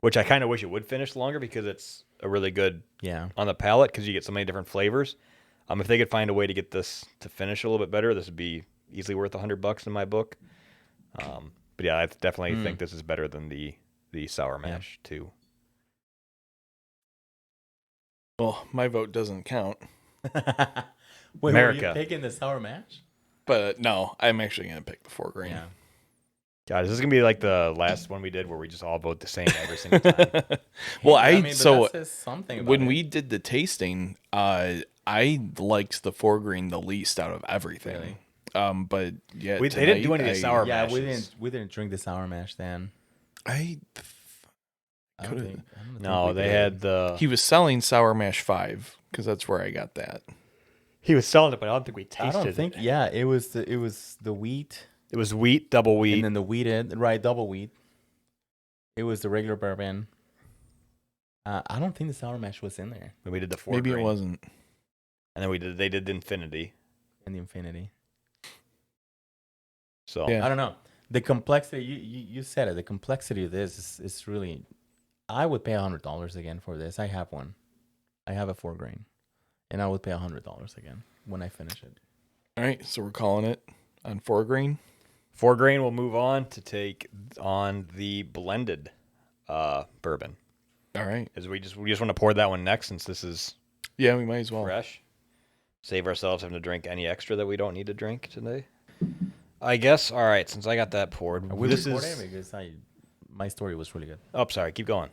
Speaker 1: Which I kind of wish it would finish longer because it's a really good
Speaker 2: Yeah.
Speaker 1: on the palate because you get so many different flavors. If they could find a way to get this to finish a little bit better, this would be easily worth $100 in my book. But yeah, I definitely think this is better than the sour mash too.
Speaker 3: Well, my vote doesn't count.
Speaker 2: Wait,
Speaker 1: America.
Speaker 2: were you picking the sour mash?
Speaker 3: But no, I'm actually gonna pick the 4-grain.
Speaker 2: Yeah.
Speaker 1: God, is this gonna be like the last one we did where we just all vote the same every single time?
Speaker 3: Well,
Speaker 2: But
Speaker 3: so
Speaker 2: that says something about
Speaker 3: when
Speaker 2: it.
Speaker 3: we did the tasting, I liked the 4-grain the least out of everything.
Speaker 2: Really?
Speaker 3: But yeah,
Speaker 1: They didn't do
Speaker 3: tonight,
Speaker 1: any of the sour
Speaker 2: Yeah,
Speaker 1: mashes.
Speaker 2: we didn't drink the sour mash then.
Speaker 3: I
Speaker 2: I don't
Speaker 3: Could've-
Speaker 2: think. I don't
Speaker 1: No,
Speaker 2: think we
Speaker 1: they
Speaker 2: did.
Speaker 1: had the.
Speaker 3: he was selling Sour Mash 5 because that's where I got that.
Speaker 1: He was selling it, but I don't think we
Speaker 2: I
Speaker 1: tasted
Speaker 2: don't think.
Speaker 1: it.
Speaker 2: Yeah, it was the wheat,
Speaker 1: It was wheat, double wheat.
Speaker 2: and then the wheated, right? Double wheat. It was the regular bourbon. I don't think the sour mash was in there
Speaker 1: and we did the 4
Speaker 3: Maybe
Speaker 1: grain.
Speaker 3: it wasn't.
Speaker 1: And then they did the Infinity.
Speaker 2: in the Infinity.
Speaker 1: So
Speaker 3: Yeah.
Speaker 2: I don't know. The complexity, you said it. The complexity of this is really. I would pay $100 again for this. I have one. I have a 4-grain, and I would pay $100 again when I finish it.
Speaker 3: All right, so we're calling it on 4-grain.
Speaker 1: 4 grain will move on to take on the blended bourbon.
Speaker 3: All right.
Speaker 1: Is we just want to pour that one next since this is
Speaker 3: Yeah, we might as well.
Speaker 1: fresh. Save ourselves having to drink any extra that we don't need to drink today. I guess. All right, since I got that poured,
Speaker 2: Are we
Speaker 1: this
Speaker 2: recording?
Speaker 1: is.
Speaker 2: Because my story was really good.
Speaker 1: Oh, sorry. Keep going.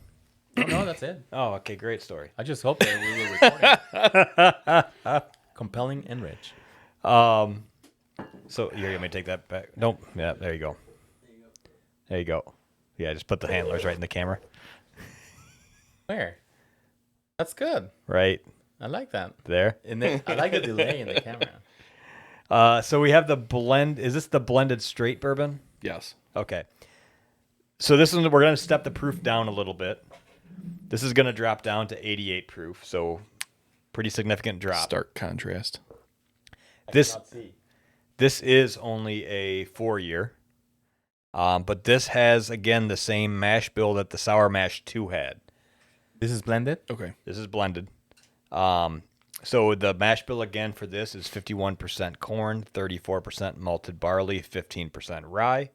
Speaker 2: Oh, no, that's it.
Speaker 1: Oh, okay. Great story.
Speaker 2: I just hope that we were recording. Compelling and rich.
Speaker 1: So you're gonna take that back? Nope. Yeah. There you go. There you go. Yeah. Just put the handlers right in the camera.
Speaker 2: Where? That's good.
Speaker 1: Right.
Speaker 2: I like that.
Speaker 1: There.
Speaker 2: And then I like the delay in the camera.
Speaker 1: So we have the blend. Is this the blended straight bourbon?
Speaker 3: Yes.
Speaker 1: Okay. So this is we're going to step the proof down a little bit. This is going to drop down to 88 proof. So pretty significant drop.
Speaker 3: Stark contrast.
Speaker 1: This is only a 4-year. But this has, again, the same mash bill that the Sour Mash 2 had.
Speaker 2: This is blended?
Speaker 3: Okay.
Speaker 1: This is blended. So the mash bill, again, for this is 51% corn, 34% malted barley, 15% rye.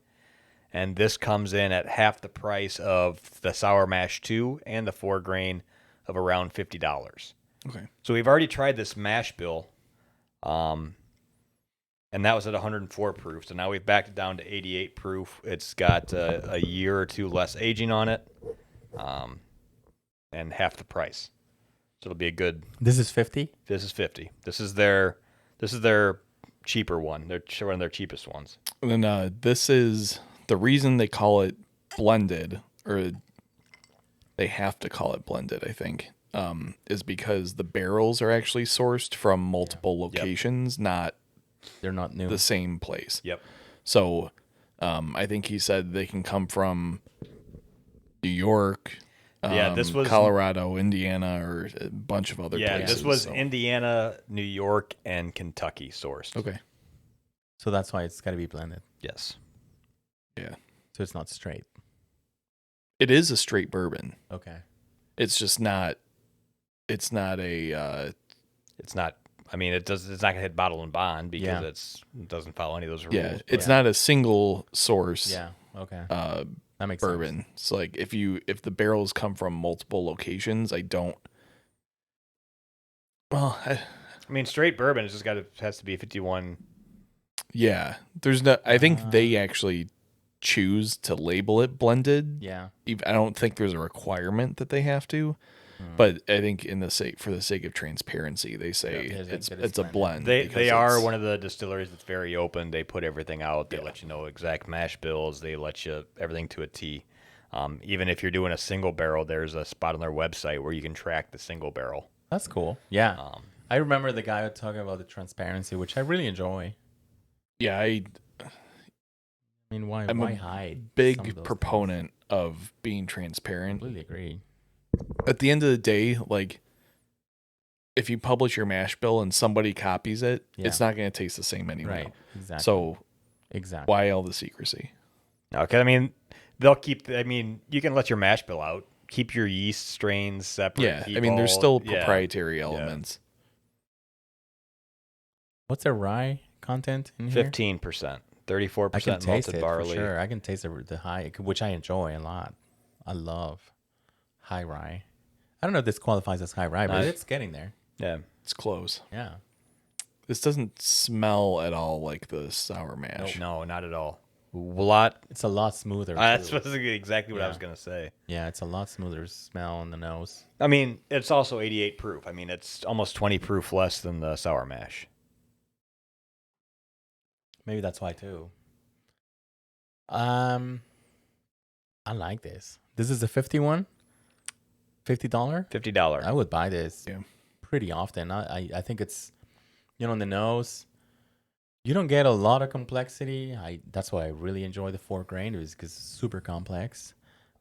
Speaker 1: And this comes in at half the price of the Sour Mash 2 and the 4-grain of around $50.
Speaker 3: Okay.
Speaker 1: So we've already tried this mash bill. And that was at 104 proof. So now we've backed it down to 88 proof. It's got a year or two less aging on it, and half the price. So it'll be a good.
Speaker 2: This is 50?
Speaker 1: This is 50. This is their cheaper one. They're one of their cheapest ones.
Speaker 3: And then this is the reason they call it blended, or they have to call it blended, I think, is because the barrels are actually sourced from multiple locations, not
Speaker 2: They're not new.
Speaker 3: the same place.
Speaker 1: Yep.
Speaker 3: So I think he said they can come from New York,
Speaker 1: this was
Speaker 3: Colorado, Indiana, or a bunch of other places.
Speaker 1: This was
Speaker 3: so.
Speaker 1: Indiana, New York, and Kentucky sourced.
Speaker 3: Okay.
Speaker 2: So that's why it's got to be blended.
Speaker 1: Yes.
Speaker 3: Yeah.
Speaker 2: So it's not straight.
Speaker 3: It is a straight bourbon.
Speaker 2: Okay.
Speaker 3: It's just not. It's not a.
Speaker 1: It's not. I mean, it's not gonna hit bottle and bond because
Speaker 2: Yeah.
Speaker 1: it doesn't follow any of those rules.
Speaker 3: Yeah,
Speaker 1: but-
Speaker 3: it's not a single source.
Speaker 2: Yeah. Okay. That makes
Speaker 3: Bourbon.
Speaker 2: sense.
Speaker 3: So like if the barrels come from multiple locations, I don't. Well,
Speaker 1: I mean, straight bourbon has to be 51.
Speaker 3: yeah. There's no. I think they actually choose to label it blended.
Speaker 2: Yeah.
Speaker 3: I don't think there's a requirement that they have to. But I think for the sake of transparency, they say
Speaker 2: Yeah,
Speaker 3: it's a blend.
Speaker 1: They
Speaker 3: because
Speaker 1: are
Speaker 3: it's-
Speaker 1: one of the distilleries that's very open. They put everything out. They
Speaker 3: Yeah.
Speaker 1: let you know exact mash bills. They let you everything to a T. Even if you're doing a single barrel, there's a spot on their website where you can track the single barrel.
Speaker 2: That's cool. Yeah.
Speaker 1: Um,
Speaker 2: I remember the guy talking about the transparency, which I really enjoy.
Speaker 3: Yeah,
Speaker 2: I mean, why
Speaker 3: I'm a
Speaker 2: hide? some of
Speaker 3: big
Speaker 2: those
Speaker 3: proponent of being
Speaker 2: things?
Speaker 3: transparent.
Speaker 2: Completely agree.
Speaker 3: At the end of the day, like if you publish your mash bill and somebody copies it,
Speaker 2: Yeah.
Speaker 3: it's not going to taste the same anyway.
Speaker 2: Right. Exactly.
Speaker 3: So
Speaker 2: exactly.
Speaker 3: why all the secrecy?
Speaker 1: okay, I mean, they'll keep. I mean, you can let your mash bill out. Keep your yeast strains separate.
Speaker 3: Yeah,
Speaker 1: keep
Speaker 3: I mean, there's
Speaker 1: all-
Speaker 3: still
Speaker 1: yeah.
Speaker 3: proprietary elements.
Speaker 2: What's the rye content in here?
Speaker 1: 15%,
Speaker 2: I can
Speaker 1: 34%
Speaker 2: taste
Speaker 1: malted
Speaker 2: it
Speaker 1: barley.
Speaker 2: for sure. I can taste the high, which I enjoy a lot. I love high rye. I don't know if this qualifies as high rye, but
Speaker 1: Nice.
Speaker 2: it's getting there.
Speaker 1: Yeah,
Speaker 3: It's close.
Speaker 2: Yeah.
Speaker 3: This doesn't smell at all like the sour mash.
Speaker 1: no, not at all. A lot.
Speaker 2: It's a lot smoother.
Speaker 1: That's
Speaker 2: too.
Speaker 1: exactly what I
Speaker 2: Yeah.
Speaker 1: was gonna say.
Speaker 2: Yeah, it's a lot smoother smell in the nose.
Speaker 1: I mean, it's also 88 proof. I mean, it's almost 20 proof less than the sour mash.
Speaker 2: Maybe that's why too. I like this. This is a $50
Speaker 1: $50.
Speaker 2: I would buy this
Speaker 3: Yeah.
Speaker 2: pretty often. I think it's, in the nose. You don't get a lot of complexity. That's why I really enjoy the 4-grain is because it's super complex,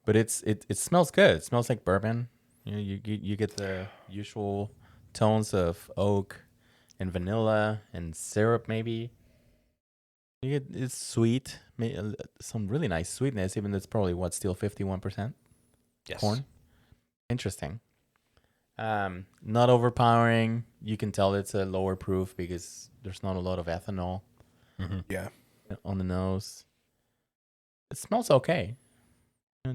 Speaker 2: but it smells good. It smells like bourbon. You get the usual tones of oak and vanilla and syrup maybe. It's sweet, some really nice sweetness. Even though it's probably still 51%
Speaker 1: Yes.
Speaker 2: corn. Interesting. Not overpowering. You can tell it's a lower proof because there's not a lot of ethanol
Speaker 3: Yeah.
Speaker 2: on the nose. It smells okay.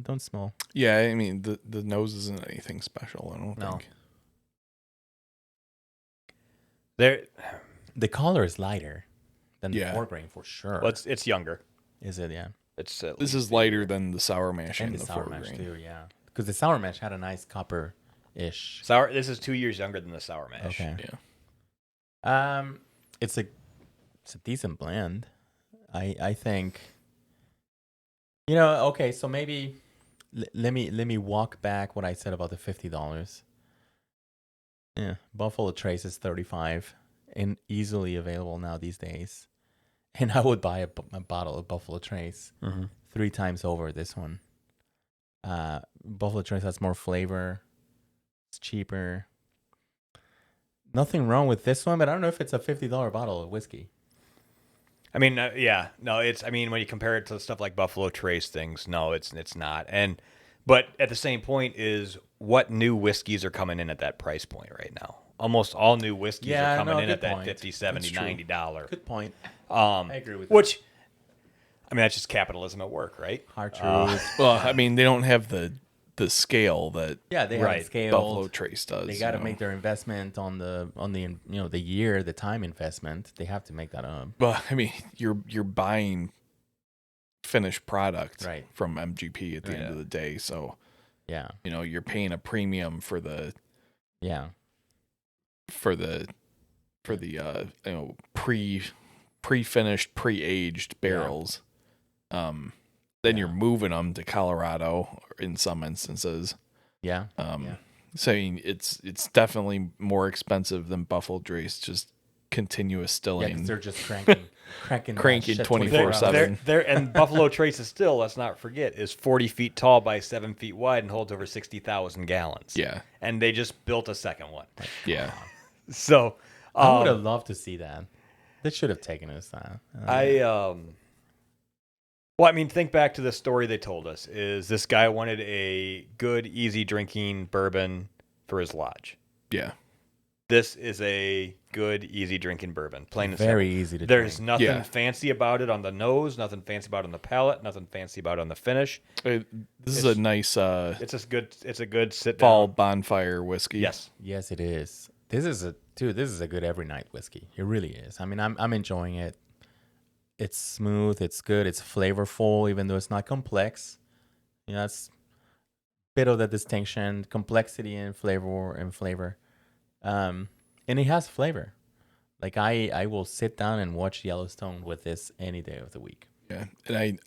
Speaker 2: Don't smell.
Speaker 3: Yeah, I mean the nose isn't anything special, I don't
Speaker 1: No.
Speaker 3: think.
Speaker 1: There.
Speaker 2: The color is lighter than
Speaker 3: Yeah.
Speaker 2: the 4-grain for sure.
Speaker 1: Well, it's younger.
Speaker 2: Is it? Yeah.
Speaker 1: It's
Speaker 3: This is lighter than the sour mash
Speaker 2: And
Speaker 3: and
Speaker 2: the
Speaker 3: the
Speaker 2: sour
Speaker 3: 4
Speaker 2: mash
Speaker 3: grain.
Speaker 2: too. Yeah. Because the sour mash had a nice copper-ish.
Speaker 1: sour. This is 2 years younger than the sour mash.
Speaker 2: Okay.
Speaker 3: Yeah.
Speaker 2: It's a decent blend. I think. Okay, so maybe let me walk back what I said about the $50. Yeah, Buffalo Trace is 35 and easily available now these days. And I would buy a bottle of Buffalo Trace 3 times over this one. Buffalo Trace has more flavor. It's cheaper. Nothing wrong with this one, but I don't know if it's a $50 bottle of whiskey.
Speaker 1: I mean, yeah, no, it's. I mean, when you compare it to stuff like Buffalo Trace things, no, it's not. But at the same point is what new whiskeys are coming in at that price point right now. Almost all new whiskeys are coming in at that
Speaker 2: point.
Speaker 1: $50, $70, $90.
Speaker 2: Good point. I agree with that.
Speaker 1: Which, I mean, that's just capitalism at work, right?
Speaker 2: Hard truth.
Speaker 3: Well, I mean, they don't have the scale that
Speaker 2: Yeah, they
Speaker 1: Right.
Speaker 2: have scaled.
Speaker 3: Buffalo Trace does.
Speaker 2: They got to
Speaker 3: you know.
Speaker 2: make their investment on the the year, the time investment. They have to make that up.
Speaker 3: Well, I mean, you're buying finished product
Speaker 2: Right.
Speaker 3: from MGP at the end of the day, so
Speaker 2: Yeah,
Speaker 3: you're paying a premium for the
Speaker 2: yeah,
Speaker 3: pre-finished, pre-aged barrels. Then you're moving them to Colorado in some instances.
Speaker 2: yeah.
Speaker 3: So I mean, it's definitely more expensive than Buffalo Trace, just continuous
Speaker 2: Yeah, 'cause
Speaker 3: stilling.
Speaker 2: they're just cranking that
Speaker 3: Cranking
Speaker 2: shit
Speaker 3: 24/7.
Speaker 1: And Buffalo Trace is still, let's not forget, is 40 feet tall by 7 feet wide and holds over 60,000 gallons.
Speaker 3: Yeah,
Speaker 1: And they just built a second one.
Speaker 3: yeah.
Speaker 1: So
Speaker 2: I would have loved to see that. They should have taken us that.
Speaker 1: Well, I mean, think back to the story they told us. Is this guy wanted a good, easy drinking bourbon for his lodge?
Speaker 3: Yeah.
Speaker 1: This is a good, easy drinking bourbon. Plain and
Speaker 2: Very
Speaker 1: simple.
Speaker 2: easy to
Speaker 1: There's
Speaker 2: drink.
Speaker 1: nothing
Speaker 3: Yeah.
Speaker 1: fancy about it on the nose, nothing fancy about it on the palate, nothing fancy about it on the finish.
Speaker 3: This is a nice
Speaker 1: It's a good sit
Speaker 3: fall
Speaker 1: down.
Speaker 3: bonfire whiskey.
Speaker 1: Yes.
Speaker 2: Yes, it is. This is a good every night whiskey. It really is. I mean, I'm enjoying it. It's smooth. It's good. It's flavorful, even though it's not complex. That's a bit of the distinction: complexity and flavor. And it has flavor. Like I will sit down and watch Yellowstone with this any day of the week.
Speaker 3: Yeah, and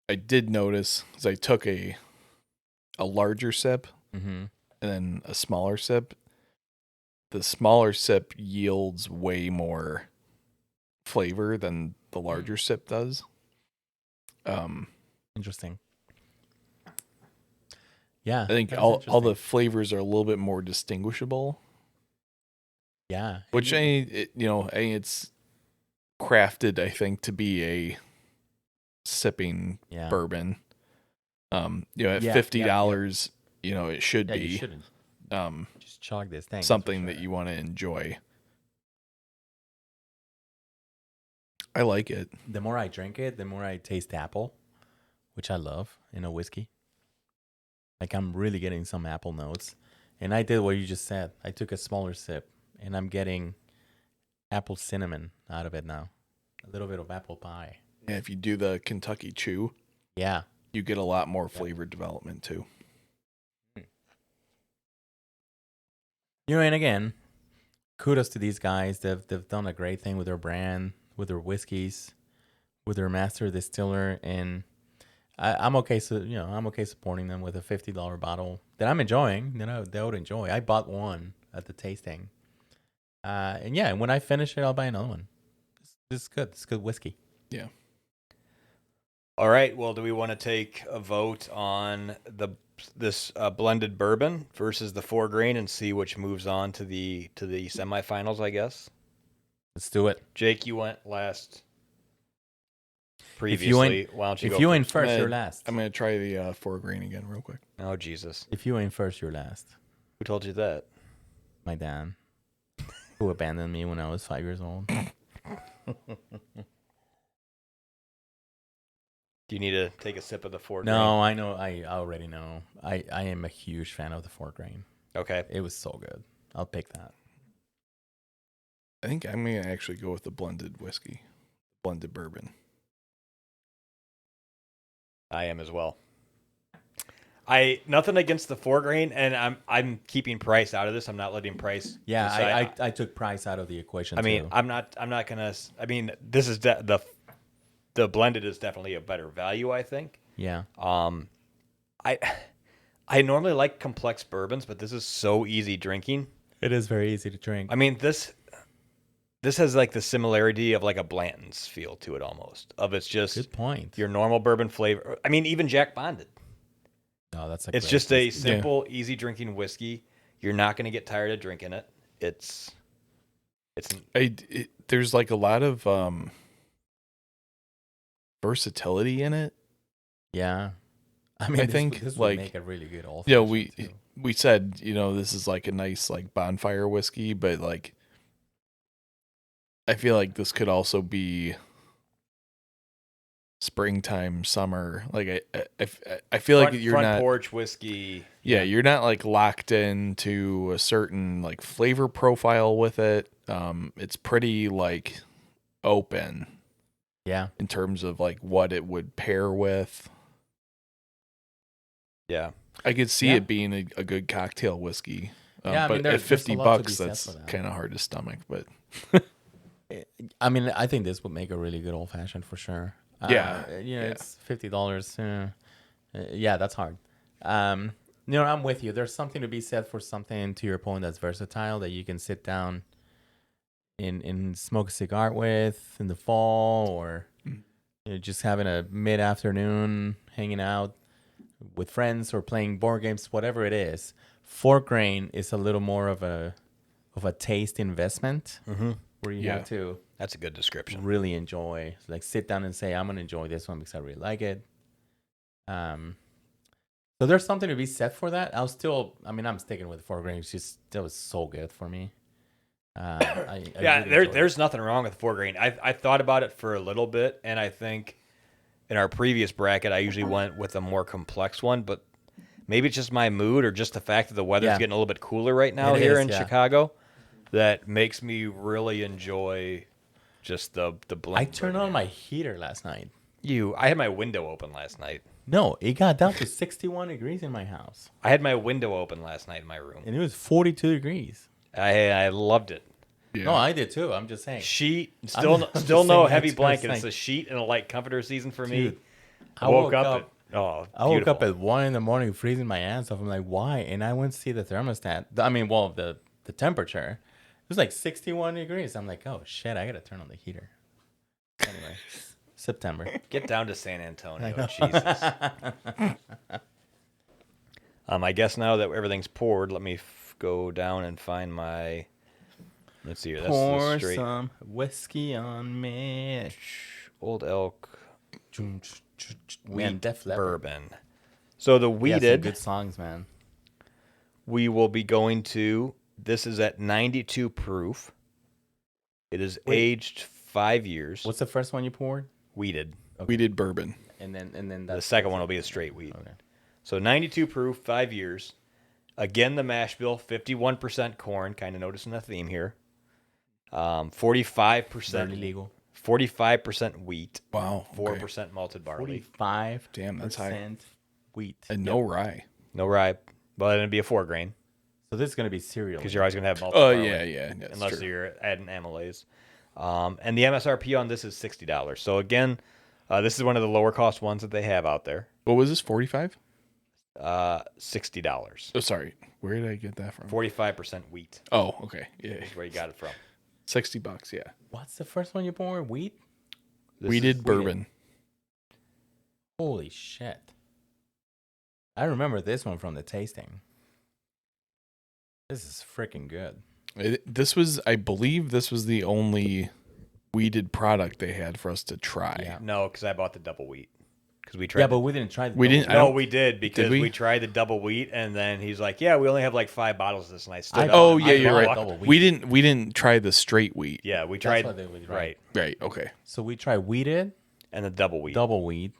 Speaker 3: I did notice as I took a larger sip
Speaker 2: Mm-hmm.
Speaker 3: and then a smaller sip. The smaller sip yields way more flavor than the larger sip does.
Speaker 2: Interesting. Yeah,
Speaker 3: I think
Speaker 2: that is
Speaker 3: all
Speaker 2: interesting.
Speaker 3: the flavors are a little bit more distinguishable.
Speaker 2: Yeah,
Speaker 3: Which it's crafted, I think, to be a sipping
Speaker 2: yeah.
Speaker 3: bourbon. At
Speaker 2: Yeah,
Speaker 3: $50, it should
Speaker 2: Yeah, you
Speaker 3: be
Speaker 2: shouldn't
Speaker 3: um
Speaker 2: just chug this thing.
Speaker 3: something that you want to enjoy. I like it.
Speaker 2: The more I drink it, the more I taste apple, which I love in a whiskey. Like I'm really getting some apple notes. And I did what you just said. I took a smaller sip and I'm getting apple cinnamon out of it now. A little bit of apple pie.
Speaker 3: Yeah, if you do the Kentucky Chew,
Speaker 2: Yeah.
Speaker 3: you get a lot more flavor development too.
Speaker 2: And again, kudos to these guys. They've done a great thing with their brand, with their whiskeys, with their master distiller, and I'm okay. So I'm okay supporting them with a $50 bottle that I'm enjoying. They would enjoy. I bought one at the tasting, and yeah, when I finish it, I'll buy another one. This is good. It's good whiskey.
Speaker 3: Yeah.
Speaker 1: All right. Well, do we want to take a vote on this blended bourbon versus the 4 grain and see which moves on to the semifinals? I guess.
Speaker 2: Let's do it.
Speaker 1: Jake, you went last. Previously, why don't you
Speaker 2: If
Speaker 1: go
Speaker 2: you
Speaker 1: first?
Speaker 2: ain't first, you're last.
Speaker 3: I'm gonna try the 4 grain again real quick.
Speaker 1: Oh Jesus!
Speaker 2: If you ain't first, you're last.
Speaker 1: Who told you that?
Speaker 2: My dad, who abandoned me when I was 5 years old.
Speaker 1: Do you need to take a sip of the 4 grain?
Speaker 2: No, I know. I already know. I am a huge fan of the 4 grain.
Speaker 1: Okay.
Speaker 2: It was so good. I'll pick that.
Speaker 3: I think I'm gonna actually go with the blended whiskey, blended bourbon.
Speaker 1: I am as well. Nothing against the 4 grain, and I'm keeping price out of this. I'm not letting price.
Speaker 2: Yeah,
Speaker 1: decide.
Speaker 2: I took price out of the equation.
Speaker 1: I mean,
Speaker 2: too.
Speaker 1: I'm not gonna. I mean, this is the blended is definitely a better value. I think.
Speaker 2: Yeah.
Speaker 1: I I normally like complex bourbons, but this is so easy drinking.
Speaker 2: It is very easy to drink.
Speaker 1: I mean, this has like the similarity of like a Blanton's feel to it almost. Of it's just
Speaker 2: Good point.
Speaker 1: your normal bourbon flavor. I mean, even Jack Bonded.
Speaker 2: No, that's
Speaker 1: It's just a simple, easy drinking whiskey. You're not going to get tired of drinking it.
Speaker 3: There's like a lot of versatility in it.
Speaker 2: Yeah. I mean,
Speaker 3: I think
Speaker 2: this
Speaker 3: like
Speaker 2: would make a really good old.
Speaker 3: yeah, we said, this is like a nice like bonfire whiskey, but like I feel like this could also be springtime, summer. Like I feel like you're
Speaker 1: front
Speaker 3: not
Speaker 1: porch whiskey.
Speaker 3: Yeah, you're not like locked into a certain like flavor profile with it. It's pretty like open
Speaker 2: Yeah.
Speaker 3: in terms of like what it would pair with.
Speaker 1: Yeah.
Speaker 3: I could see
Speaker 2: Yeah.
Speaker 3: it being a good cocktail whiskey.
Speaker 2: Yeah, I
Speaker 3: but
Speaker 2: mean, there's
Speaker 3: at $50,
Speaker 2: a lot to be said
Speaker 3: that's
Speaker 2: for that.
Speaker 3: kind of hard to stomach. But
Speaker 2: I mean, I think this would make a really good old fashioned for sure.
Speaker 3: Yeah.
Speaker 2: It's $50. Yeah, that's hard. I'm with you. There's something to be said for something, to your point, that's versatile, that you can sit down and smoke a cigar with in the fall, or just having a mid-afternoon hanging out with friends or playing board games, whatever it is. 4-grain is a little more of a taste investment, where you have to
Speaker 1: That's a good description.
Speaker 2: really enjoy, like sit down and say, I'm gonna enjoy this one because I really like it. So there's something to be said for that. I'm sticking with 4-grain. That was so good for me. I really enjoyed it.
Speaker 1: There's nothing wrong with 4-grain. I thought about it for a little bit, and I think in our previous bracket I usually went with a more complex one, but maybe it's just my mood or just the fact that the weather's getting a little bit cooler right now here in Chicago that makes me really enjoy just the blend.
Speaker 2: I turned on my heater last night.
Speaker 1: I had my window open last night.
Speaker 2: No, it got down to 61 degrees in my house,
Speaker 1: I had my window open last night in my room.
Speaker 2: and it was 42 degrees.
Speaker 1: I loved it.
Speaker 3: yeah.
Speaker 2: No, I did too. I'm just saying.
Speaker 1: Sheet,
Speaker 2: I'm
Speaker 1: still
Speaker 2: just
Speaker 1: no
Speaker 2: saying
Speaker 1: heavy
Speaker 2: that's
Speaker 1: blanket.
Speaker 2: like-
Speaker 1: It's a sheet and a light comforter season for me.
Speaker 2: Dude,
Speaker 1: I woke up
Speaker 2: I woke up at 1 a.m. freezing my ass off. I'm like, why? And I went to see the thermostat. The temperature. It was like 61 degrees. I'm like, oh shit, I gotta turn on the heater. Anyway, September.
Speaker 1: Get down to San Antonio.
Speaker 2: know.
Speaker 1: Jesus. I guess now that everything's poured, let me go down and find my. Let's see here. That's the
Speaker 2: Pour
Speaker 1: straight
Speaker 2: some whiskey on me.
Speaker 1: Old Elk
Speaker 2: Man,
Speaker 1: wheat
Speaker 2: Def Leppard.
Speaker 1: bourbon. So the
Speaker 2: Yeah, some
Speaker 1: wheated,
Speaker 2: good songs, man.
Speaker 1: we will be going to. This is at 92 proof. It is aged 5 years.
Speaker 2: What's the first one you poured?
Speaker 1: Wheated.
Speaker 3: We did bourbon.
Speaker 2: And then
Speaker 1: The second one will be a straight wheat.
Speaker 2: Okay.
Speaker 1: So 92 proof, 5 years. Again, the mash bill, 51% corn. Kind of noticing a theme here. 45%.
Speaker 2: Very legal.
Speaker 1: 45% wheat.
Speaker 3: Wow.
Speaker 1: 4% malted barley.
Speaker 2: 45%.
Speaker 3: Damn, that's high.
Speaker 2: Wheat.
Speaker 3: And no rye.
Speaker 1: No rye, but it'd be a 4-grain
Speaker 2: So this is gonna be cereal.
Speaker 1: because you're always gonna have malted
Speaker 3: Oh
Speaker 1: barley.
Speaker 3: yeah. That's
Speaker 1: Unless
Speaker 3: true.
Speaker 1: you're adding amylase. And the MSRP on this is $60. So again, this is one of the lower cost ones that they have out there.
Speaker 3: What was this? 45?
Speaker 1: $60.
Speaker 3: Oh, sorry. Where did I get that from?
Speaker 1: 45% wheat
Speaker 3: Oh, okay. Yeah.
Speaker 1: is where you got it from.
Speaker 3: $60. Yeah.
Speaker 2: What's the first one you poured? Wheat.
Speaker 1: This
Speaker 3: We
Speaker 1: is
Speaker 3: did bourbon.
Speaker 2: Holy shit! I remember this one from the tasting. This is freaking good.
Speaker 3: I believe this was the only weeded product they had for us to try.
Speaker 2: Yeah.
Speaker 1: No, because I bought the double wheat. Because we tried.
Speaker 2: Yeah, but we didn't try.
Speaker 3: We didn't- I
Speaker 1: No,
Speaker 3: don't-
Speaker 1: we did because
Speaker 3: we?
Speaker 1: we tried the double wheat, and then he's like, "Yeah, we only have like 5 bottles of this." And I stood up.
Speaker 3: Oh
Speaker 1: and
Speaker 3: yeah,
Speaker 1: I
Speaker 3: you're
Speaker 1: bought
Speaker 3: right.
Speaker 2: double wheat.
Speaker 3: We didn't try the straight wheat.
Speaker 1: Yeah, we
Speaker 2: That's
Speaker 1: tried.
Speaker 2: what they would
Speaker 1: Right,
Speaker 3: Right. Okay.
Speaker 2: So we tried wheated,
Speaker 1: and the double wheat.
Speaker 2: double wheat,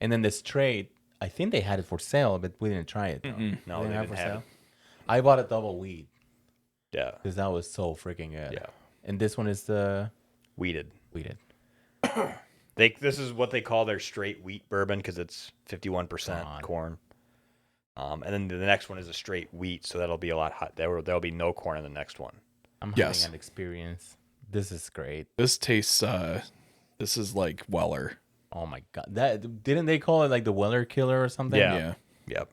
Speaker 2: and then the straight. I think they had it for sale, but we didn't try it. Though.
Speaker 1: No, they didn't have it.
Speaker 2: I bought a double wheat
Speaker 1: Yeah,
Speaker 2: because that was so freaking good.
Speaker 1: yeah,
Speaker 2: And this one is the
Speaker 1: wheated.
Speaker 2: wheated.
Speaker 1: This is what they call their straight wheat bourbon because it's 51%
Speaker 2: God.
Speaker 1: corn. And then the next one is a straight wheat, so that'll be a lot hot. There'll be no corn in the next one.
Speaker 2: I'm
Speaker 3: Yes.
Speaker 2: having an experience. This is great.
Speaker 3: This tastes. This is like Weller.
Speaker 2: Oh my god! That didn't they call it like the Weller Killer or something?
Speaker 1: Yeah.
Speaker 3: Yeah.
Speaker 1: Yep.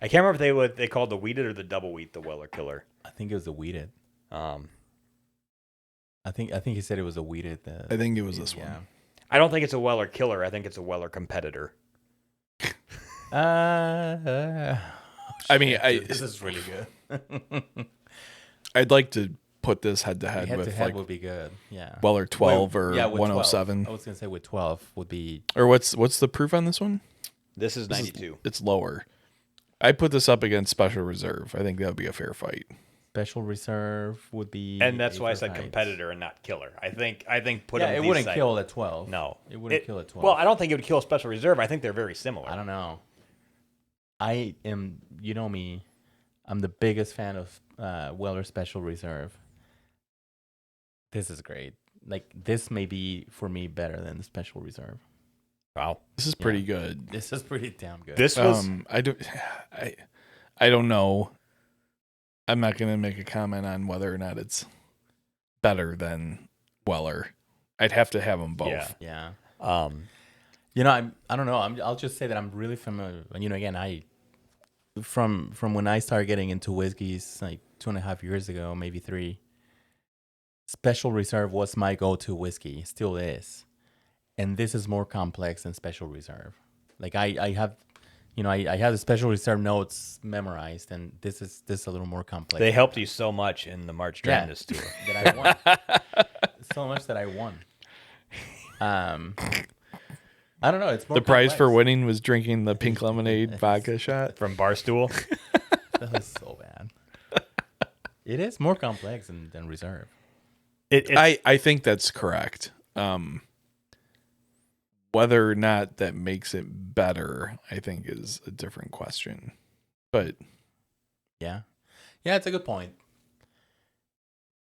Speaker 1: I can't remember if they called the wheated or the double wheat the Weller Killer.
Speaker 2: I think it was the weeded.
Speaker 1: Um,
Speaker 2: I think he said it was a weeded.
Speaker 3: I think it was this
Speaker 2: yeah.
Speaker 3: one.
Speaker 1: I don't think it's a Weller Killer. I think it's a Weller competitor.
Speaker 3: I mean,
Speaker 2: this is really good.
Speaker 3: I'd like to put this head to head
Speaker 2: Head to
Speaker 3: with
Speaker 2: head
Speaker 3: like
Speaker 2: would be good. Yeah.
Speaker 3: Weller 12 or
Speaker 2: with
Speaker 3: 107.
Speaker 2: 12. I was gonna say with 12 would be.
Speaker 3: Or what's the proof on this one?
Speaker 1: This is 92.
Speaker 3: It's lower. I put this up against Special Reserve. I think that would be a fair fight.
Speaker 2: Special Reserve would be.
Speaker 1: And that's why I said
Speaker 2: Heights.
Speaker 1: competitor and not killer. I think put
Speaker 2: Yeah,
Speaker 1: them
Speaker 2: it
Speaker 1: these
Speaker 2: wouldn't
Speaker 1: side-
Speaker 2: kill at 12.
Speaker 1: No.
Speaker 2: It wouldn't kill at 12.
Speaker 1: Well, I don't think it would kill Special Reserve. I think they're very similar.
Speaker 2: I don't know. I am, you know me, I'm the biggest fan of Weller Special Reserve. This is great. Like, this may be, for me, better than the Special Reserve.
Speaker 1: Wow.
Speaker 3: This is pretty good.
Speaker 2: This is pretty damn good.
Speaker 1: This was
Speaker 3: I don't know. I'm not going to make a comment on whether or not it's better than Weller. I'd have to have them both.
Speaker 2: Yeah.
Speaker 1: um
Speaker 2: You know, I don't know. I'll just say that I'm really familiar. You know, again, from when I started getting into whiskeys like 2.5 years ago, maybe 3. Special Reserve was my go-to whiskey, still is, and this is more complex than Special Reserve. Like I have, you know, I have the Special Reserve notes memorized, and this is a little more complex.
Speaker 1: they helped you so much in the March Madness tour.
Speaker 2: that I won. So much that I won. I don't know. It's more
Speaker 3: The prize for
Speaker 2: complex.
Speaker 3: winning was drinking the pink lemonade vodka shot.
Speaker 1: From Barstool.
Speaker 2: That was so bad. It is more complex than Reserve.
Speaker 3: I think that's correct. Whether or not that makes it better, I think is a different question. But
Speaker 2: Yeah, it's a good point.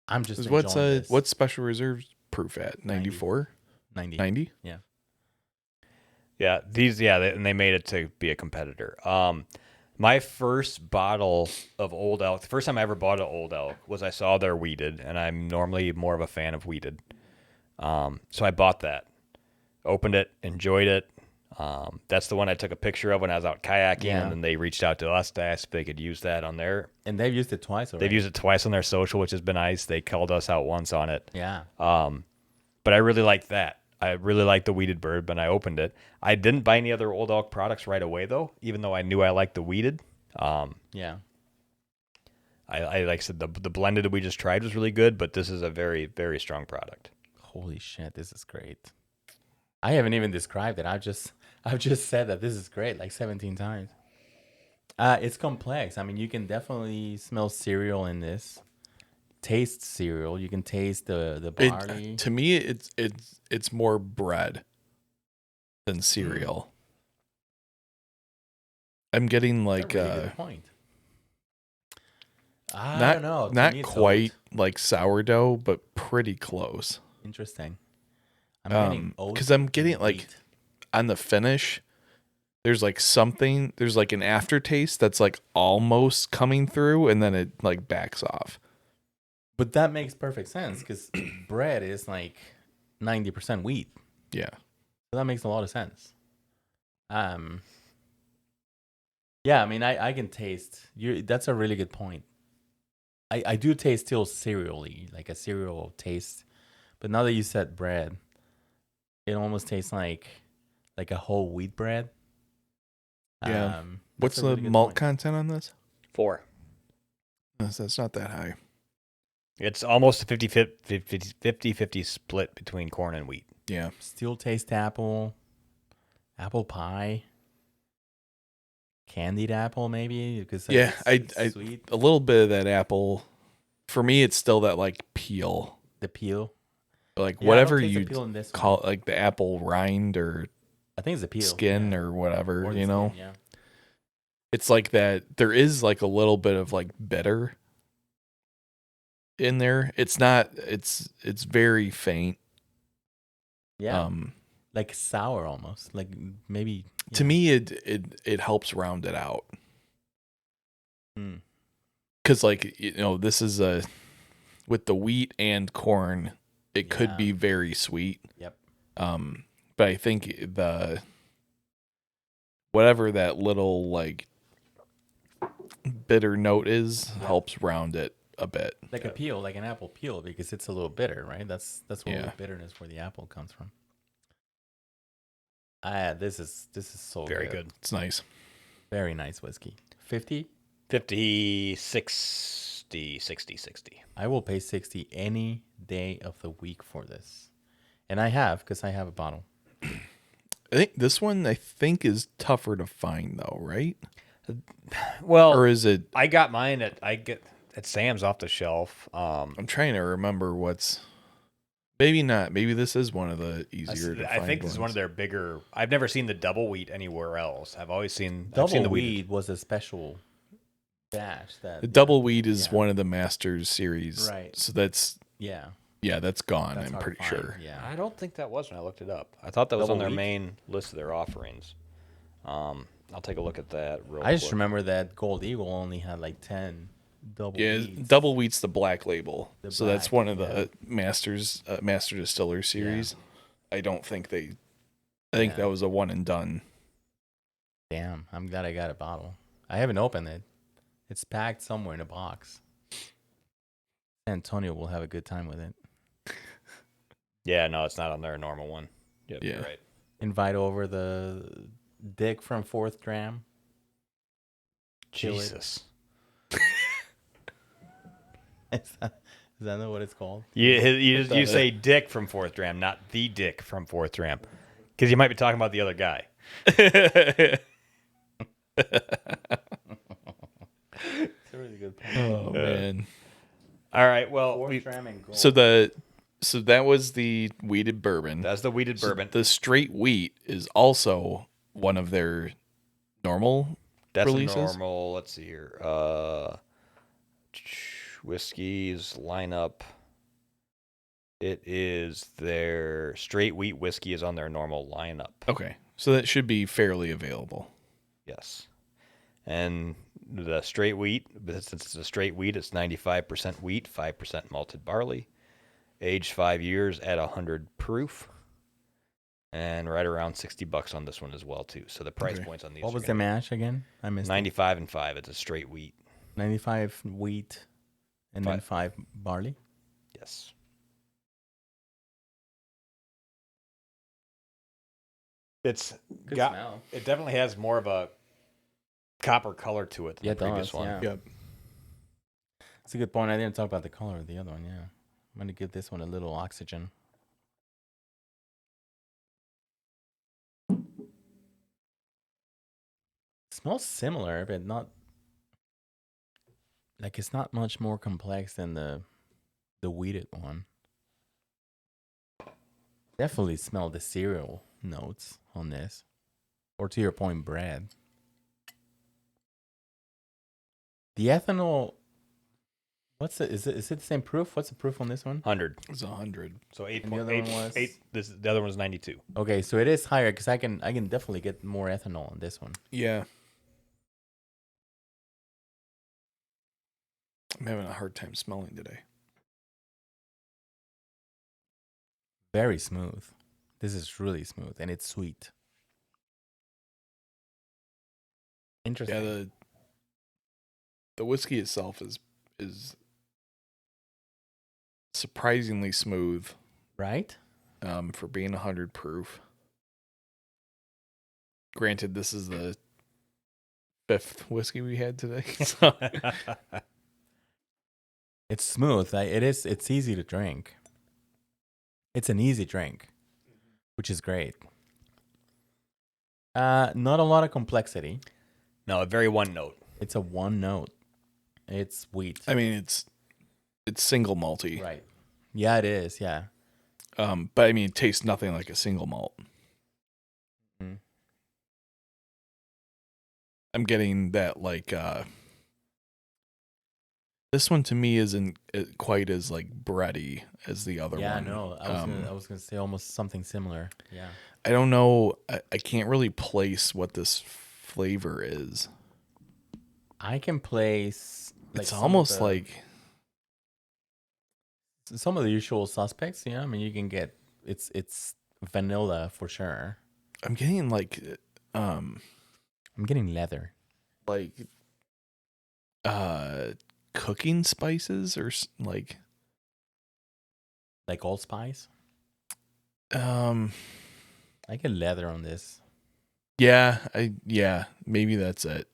Speaker 2: I'm just enjoying this.
Speaker 3: what's Special Reserve's proof at? 94?
Speaker 2: 90?
Speaker 3: 90?
Speaker 2: Yeah.
Speaker 1: Yeah, and they made it to be a competitor. My first bottle of Old Elk, the first time I ever bought an Old Elk was I saw their wheated, and I'm normally more of a fan of wheated. So I bought that, opened it, enjoyed it. That's the one I took a picture of when I was out kayaking,
Speaker 2: Yeah.
Speaker 1: and then they reached out to us to ask if they could use that on their.
Speaker 2: And they've used it twice already.
Speaker 1: They've used it twice on their social, which has been nice. They called us out once on it.
Speaker 2: Yeah.
Speaker 1: But I really liked that. I really liked the weeded bird when I opened it. I didn't buy any other Old Elk products right away, though, even though I knew I liked the weeded.
Speaker 2: Yeah.
Speaker 1: I like I said, the blended that we just tried was really good, but this is a very, very strong product.
Speaker 2: Holy shit, this is great. I haven't even described it. I've just said that this is great like 17 times. It's complex. I mean, you can definitely smell cereal in this. Taste cereal. You can taste the barley.
Speaker 3: To me, it's more bread than cereal. I'm getting like
Speaker 2: That's a really good point. I
Speaker 3: not
Speaker 2: don't know. To
Speaker 3: not
Speaker 2: me, it's
Speaker 3: quite
Speaker 2: oat.
Speaker 3: like sourdough, but pretty close.
Speaker 2: Interesting. I'm getting oat
Speaker 3: Because I'm getting
Speaker 2: and
Speaker 3: like
Speaker 2: wheat.
Speaker 3: on the finish. There's like something. There's like an aftertaste that's like almost coming through, and then it like backs off.
Speaker 2: But that makes perfect sense because bread is like 90% wheat.
Speaker 3: Yeah.
Speaker 2: So that makes a lot of sense. Yeah, I mean, I can taste. That's a really good point. I do taste still cereally, like a cereal taste. But now that you said bread, it almost tastes like a whole wheat bread.
Speaker 3: Yeah.
Speaker 2: That's
Speaker 3: What's
Speaker 2: a
Speaker 3: the
Speaker 2: really good
Speaker 3: malt
Speaker 2: point.
Speaker 3: content on this?
Speaker 1: 4.
Speaker 3: That's not that high.
Speaker 1: It's almost a 50-50 split between corn and wheat.
Speaker 3: Yeah.
Speaker 2: Still taste apple pie, candied apple maybe because
Speaker 3: Yeah,
Speaker 2: it's sweet.
Speaker 3: A little bit of that apple. For me, it's still that like peel,
Speaker 2: The peel,
Speaker 3: like
Speaker 2: Yeah, I
Speaker 3: whatever
Speaker 2: don't taste the
Speaker 3: you
Speaker 2: peel in this one.
Speaker 3: call it, like the apple rind or
Speaker 2: I think it's the peel,
Speaker 3: skin
Speaker 2: yeah.
Speaker 3: or whatever.
Speaker 2: Or the
Speaker 3: You know,
Speaker 2: skin, yeah.
Speaker 3: it's like that. There is like a little bit of like bitter in there. It's not. It's very faint.
Speaker 2: Yeah, like sour almost. Like maybe
Speaker 3: To me, it helps round it out.
Speaker 2: Hmm.
Speaker 3: Because like this is with the wheat and corn, it could
Speaker 2: Yeah.
Speaker 3: be very sweet.
Speaker 2: Yep.
Speaker 3: But I think whatever that little like bitter note is helps round it a bit.
Speaker 2: Like a peel, like an apple peel, because it's a little bitter, right? That's where
Speaker 3: Yeah.
Speaker 2: the bitterness for the apple comes from. Ah, this is so
Speaker 1: Very good.
Speaker 3: It's nice.
Speaker 2: Very nice whiskey. 50?
Speaker 1: 50, 60, 60, 60.
Speaker 2: I will pay 60 any day of the week for this. And I have, because I have a bottle.
Speaker 3: I think this one is tougher to find though, right?
Speaker 1: Well,
Speaker 3: Or is it?
Speaker 1: I got mine at Sam's off the shelf.
Speaker 3: I'm trying to remember what's. Maybe not. Maybe this is one of the easier to
Speaker 1: I
Speaker 3: find
Speaker 1: think this is one of
Speaker 3: ones.
Speaker 1: their bigger. I've never seen the double wheat anywhere else. I've always seen I've
Speaker 2: Double
Speaker 1: seen the
Speaker 2: weed was a special batch that
Speaker 3: The double weed is
Speaker 2: yeah.
Speaker 3: one of the Masters series,
Speaker 2: Right.
Speaker 3: So that's
Speaker 2: yeah.
Speaker 3: that's gone.
Speaker 2: That's
Speaker 3: I'm
Speaker 2: hard
Speaker 3: pretty
Speaker 2: to find,
Speaker 3: sure.
Speaker 2: Yeah.
Speaker 1: I don't think that was when I looked it up. I thought that was
Speaker 2: Double
Speaker 1: on their
Speaker 2: wheat?
Speaker 1: main list of their offerings. I'll take a look at that real
Speaker 2: I just
Speaker 1: quick.
Speaker 2: remember that Gold Eagle only had like 10 double
Speaker 3: Yeah,
Speaker 2: weeds.
Speaker 3: double wheat's the black label,
Speaker 2: The
Speaker 3: so that's
Speaker 2: black,
Speaker 3: one of the Masters Master Distiller series. I don't think they. I think
Speaker 2: Yeah.
Speaker 3: that was a one and done.
Speaker 2: Damn, I'm glad I got a bottle. I haven't opened it. It's packed somewhere in a box. Antonio will have a good time with it.
Speaker 1: Yeah, no, it's not on their normal one. Yep,
Speaker 3: Yeah.
Speaker 1: you're right.
Speaker 2: Invite over the Dick from Fourth Dram. Kill it.
Speaker 1: Jesus.
Speaker 2: Is that not what it's called?
Speaker 1: You say Dick from Fourth Dram, not the Dick from Fourth Dram, because you might be talking about the other guy.
Speaker 2: It's a really good point.
Speaker 3: Oh man.
Speaker 1: All right, well,
Speaker 2: Fourth Dram and Gold.
Speaker 3: So that was the wheated bourbon.
Speaker 1: that's the wheated
Speaker 3: So
Speaker 1: bourbon.
Speaker 3: the straight wheat is also one of their normal
Speaker 1: That's
Speaker 3: releases.
Speaker 1: a normal. Let's see here. Whiskeys lineup. It is their straight wheat whiskey is on their normal lineup.
Speaker 3: Okay, so that should be fairly available.
Speaker 1: Yes. And the straight wheat, since it's a straight wheat, it's 95% wheat, 5% malted barley. Aged 5 years at 100 proof. And right around $60 on this one as well, too. So the price
Speaker 3: Okay.
Speaker 1: points on these
Speaker 2: What
Speaker 1: are
Speaker 2: was the
Speaker 1: gonna
Speaker 2: mash again? I
Speaker 1: be
Speaker 2: missed
Speaker 1: 95 and 5. It's a straight wheat.
Speaker 2: it. 95 wheat and then 5 barley.
Speaker 1: Yes. It's
Speaker 2: Good
Speaker 1: got
Speaker 2: smell.
Speaker 1: it definitely has more of a copper color to it than
Speaker 2: Yeah,
Speaker 1: the
Speaker 2: it
Speaker 1: previous
Speaker 2: does,
Speaker 1: one.
Speaker 2: yeah.
Speaker 3: Yep.
Speaker 2: That's a good point. I didn't talk about the color of the other one. Yeah. I'm going to give this one a little oxygen. Smells similar, but not like it's not much more complex than the wheated one. Definitely smell the cereal notes on this. Or to your point, bread. The ethanol, what's it? Is it the same proof? What's the proof on this one?
Speaker 1: 100.
Speaker 3: It was 100.
Speaker 1: So 8.
Speaker 2: And the other one was?
Speaker 1: The other one's 92.
Speaker 2: Okay, so it is higher because I can definitely get more ethanol on this one.
Speaker 3: Yeah. I'm having a hard time smelling today.
Speaker 2: Very smooth. This is really smooth and it's sweet. Interesting.
Speaker 3: Yeah, the whiskey itself is surprisingly smooth
Speaker 2: Right?
Speaker 3: for being 100 proof. Granted, this is the 5th whiskey we had today. So
Speaker 2: It's smooth. It's easy to drink. It's an easy drink, which is great. Not a lot of complexity.
Speaker 1: No, a very one note.
Speaker 2: It's a one note. It's wheat.
Speaker 3: I mean, it's single malty.
Speaker 2: Right. Yeah, it is. Yeah.
Speaker 3: But I mean, it tastes nothing like a single malt.
Speaker 2: Mhm.
Speaker 3: I'm getting that like this one to me isn't quite as like bready as the other
Speaker 2: Yeah,
Speaker 3: one.
Speaker 2: no. I was gonna say almost something similar. Yeah.
Speaker 3: I don't know. I can't really place what this flavor is.
Speaker 2: I can place
Speaker 3: It's
Speaker 2: some of
Speaker 3: almost
Speaker 2: the-
Speaker 3: like
Speaker 2: some of the usual suspects. Yeah, I mean you can get it's vanilla for sure.
Speaker 3: I'm getting like
Speaker 2: I'm getting leather.
Speaker 3: like cooking spices or
Speaker 2: Like Old Spice.
Speaker 3: um
Speaker 2: I get leather on this.
Speaker 3: yeah, maybe that's it.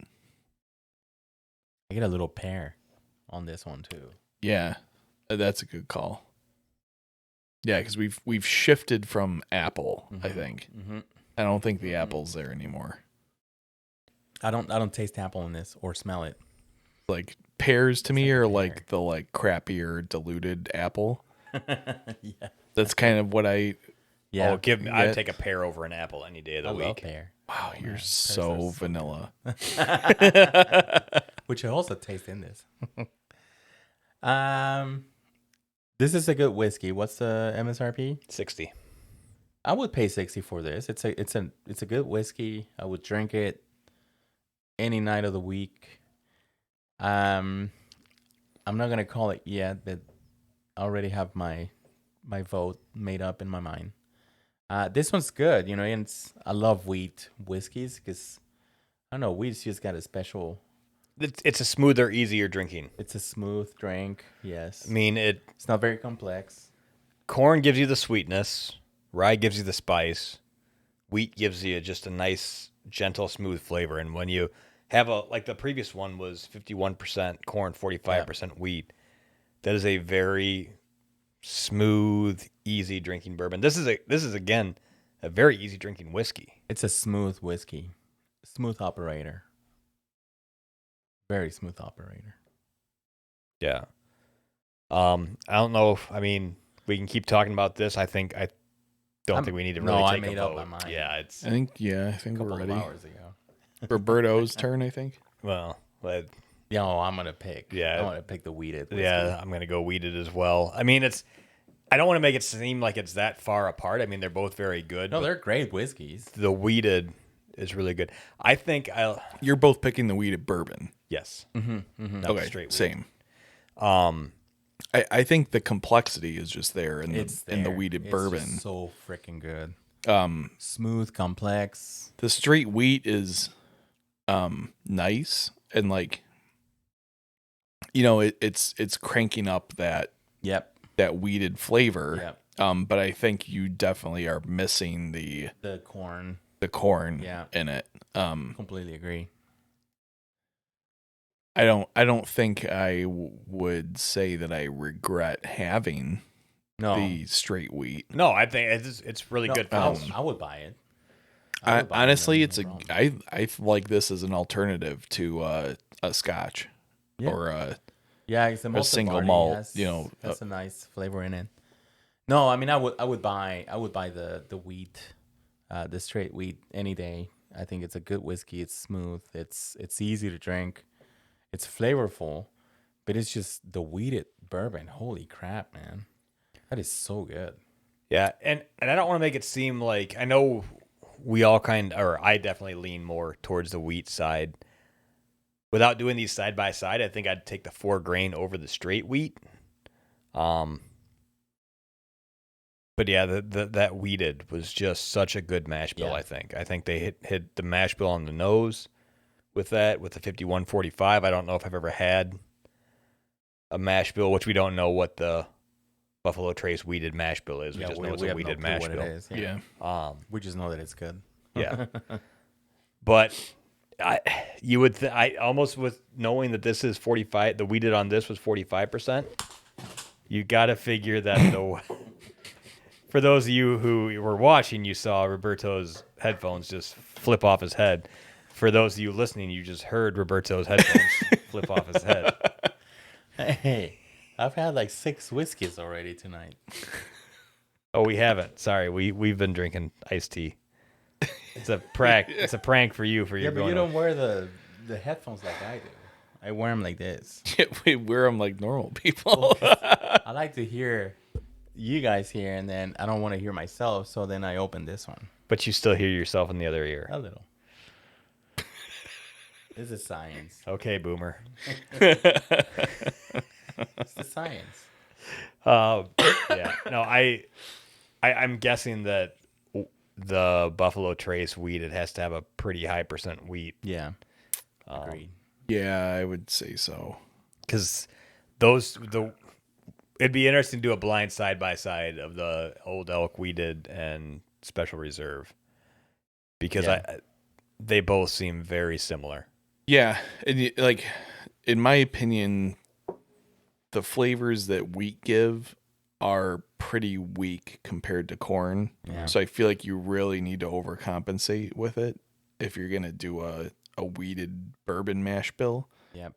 Speaker 2: I get a little pear on this one too.
Speaker 3: Yeah, that's a good call. Yeah, because we've shifted from apple. I think I don't think the apple's there anymore.
Speaker 2: I don't taste apple in this or smell it.
Speaker 3: Like pears to me
Speaker 2: like a
Speaker 3: are
Speaker 2: pear.
Speaker 3: like the crappier diluted apple.
Speaker 2: Yeah.
Speaker 3: That's kind of what I.
Speaker 2: Yeah.
Speaker 1: Oh, I'd
Speaker 3: Yeah.
Speaker 1: take a pear over an apple any day of the
Speaker 2: I love
Speaker 1: week.
Speaker 2: pear.
Speaker 3: Wow,
Speaker 2: Oh,
Speaker 3: you're
Speaker 2: man,
Speaker 3: so
Speaker 2: pears are
Speaker 3: vanilla.
Speaker 2: Which I also taste in this. This is a good whiskey. What's the MSRP?
Speaker 1: 60.
Speaker 2: I would pay 60 for this. It's a good whiskey. I would drink it any night of the week. I'm not gonna call it yet, but I already have my vote made up in my mind. This one's good, and I love wheat whiskeys because I don't know, wheat's just got a special.
Speaker 1: It's a smoother, easier drinking.
Speaker 2: It's a smooth drink. Yes,
Speaker 1: I mean,
Speaker 2: it's not very complex.
Speaker 1: corn gives you the sweetness, rye gives you the spice, wheat gives you just a nice, gentle, smooth flavor. And when you have like the previous one was 51% corn, 45% wheat, that is a very smooth, easy drinking bourbon. This is again a very easy drinking whiskey.
Speaker 2: It's a smooth whiskey, smooth operator, very smooth operator.
Speaker 1: Yeah. I don't know if we can keep talking about this. I don't think we need to really
Speaker 2: I
Speaker 1: take
Speaker 2: made
Speaker 1: a
Speaker 2: up
Speaker 1: vote.
Speaker 2: my mind.
Speaker 1: Yeah, it's
Speaker 3: I think
Speaker 2: A
Speaker 3: we're
Speaker 2: couple of
Speaker 3: ready.
Speaker 2: hours ago.
Speaker 3: Roberto's turn, I think.
Speaker 1: well,
Speaker 2: Yeah, I'm gonna pick.
Speaker 1: Yeah.
Speaker 2: I'm gonna pick the wheated whiskey.
Speaker 1: yeah, I'm gonna go weeded as well. I mean, I don't want to make it seem like it's that far apart. I mean, they're both very good.
Speaker 2: No,
Speaker 1: but
Speaker 2: they're great whiskeys.
Speaker 1: the weeded is really good. I think
Speaker 3: You're both picking the wheated bourbon.
Speaker 1: yes.
Speaker 2: Mm-hmm.
Speaker 1: Not
Speaker 3: Okay,
Speaker 1: straight weed.
Speaker 3: same.
Speaker 1: Um,
Speaker 3: I think the complexity is just there in
Speaker 2: It's
Speaker 3: the
Speaker 2: there.
Speaker 3: wheated
Speaker 2: It's
Speaker 3: bourbon.
Speaker 2: just so freaking good.
Speaker 3: Um,
Speaker 2: Smooth, complex.
Speaker 3: the straight wheat is nice and it's cranking up that
Speaker 2: Yep.
Speaker 3: weeded flavor.
Speaker 2: Yep.
Speaker 3: But I think you definitely are missing the
Speaker 2: The corn.
Speaker 3: corn
Speaker 2: Yeah.
Speaker 3: in it.
Speaker 2: Completely agree.
Speaker 3: I don't think I would say that I regret having
Speaker 2: No.
Speaker 3: the straight wheat.
Speaker 1: no, I think it's really
Speaker 2: No,
Speaker 1: good.
Speaker 2: I would buy it. I would buy it,
Speaker 3: Honestly,
Speaker 2: no
Speaker 3: it's
Speaker 2: problem.
Speaker 3: I like this as an alternative to a Scotch
Speaker 2: Yeah.
Speaker 3: or a
Speaker 2: Yeah, it's the most
Speaker 3: single malt,
Speaker 2: has a nice flavor in it. No, I mean I would buy the wheat, the straight wheat any day. I think it's a good whiskey. It's smooth. It's easy to drink. It's flavorful, but it's just the wheated bourbon. Holy crap, man. That is so good.
Speaker 1: Yeah, and I don't want to make it seem like I know we all I definitely lean more towards the wheat side. Without doing these side by side, I think I'd take the 4 grain over the straight wheat. But yeah, that wheated was just such a good mash bill.
Speaker 2: Yeah.
Speaker 1: I think they hit the mash bill on the nose with the 5145. I don't know if I've ever had a mash bill, which we don't know what the Buffalo Trace weeded mash bill is. We just know it's a
Speaker 2: have
Speaker 1: weeded
Speaker 2: no clue
Speaker 1: mash
Speaker 2: what
Speaker 1: bill.
Speaker 2: it is.
Speaker 3: yeah.
Speaker 2: We just know that it's good.
Speaker 1: Yeah. But you would I almost with knowing that this is 45, the weeded on this was 45%. You got to figure that for those of you who were watching, you saw Roberto's headphones just flip off his head. For those of you listening, you just heard Roberto's headphones flip off his head.
Speaker 2: Hey, I've had like 6 whiskeys already tonight.
Speaker 1: Oh, we haven't. Sorry, we've been drinking iced tea. It's a prank. It's a prank for you.
Speaker 2: Yeah, but you don't wear the headphones like I do. I wear them like this.
Speaker 3: We wear them like normal people.
Speaker 2: I like to hear you guys here, and then I don't want to hear myself, so then I open this one
Speaker 1: But you still hear yourself in the other ear.
Speaker 2: a little. This is science.
Speaker 1: Okay, boomer.
Speaker 2: It's the science.
Speaker 1: Yeah. No, I'm guessing that the Buffalo Trace wheat, it has to have a pretty high percent wheat.
Speaker 2: Yeah. Agreed.
Speaker 3: Yeah, I would say so.
Speaker 1: Because it'd be interesting to do a blind side by side of the Old Elk weeded and Special Reserve, because they both seem very similar.
Speaker 3: Yeah, and like in my opinion, the flavors that wheat give are pretty weak compared to corn.
Speaker 2: Yeah.
Speaker 3: So I feel like you really need to overcompensate with it if you're gonna do a weeded bourbon mash bill.
Speaker 2: Yep.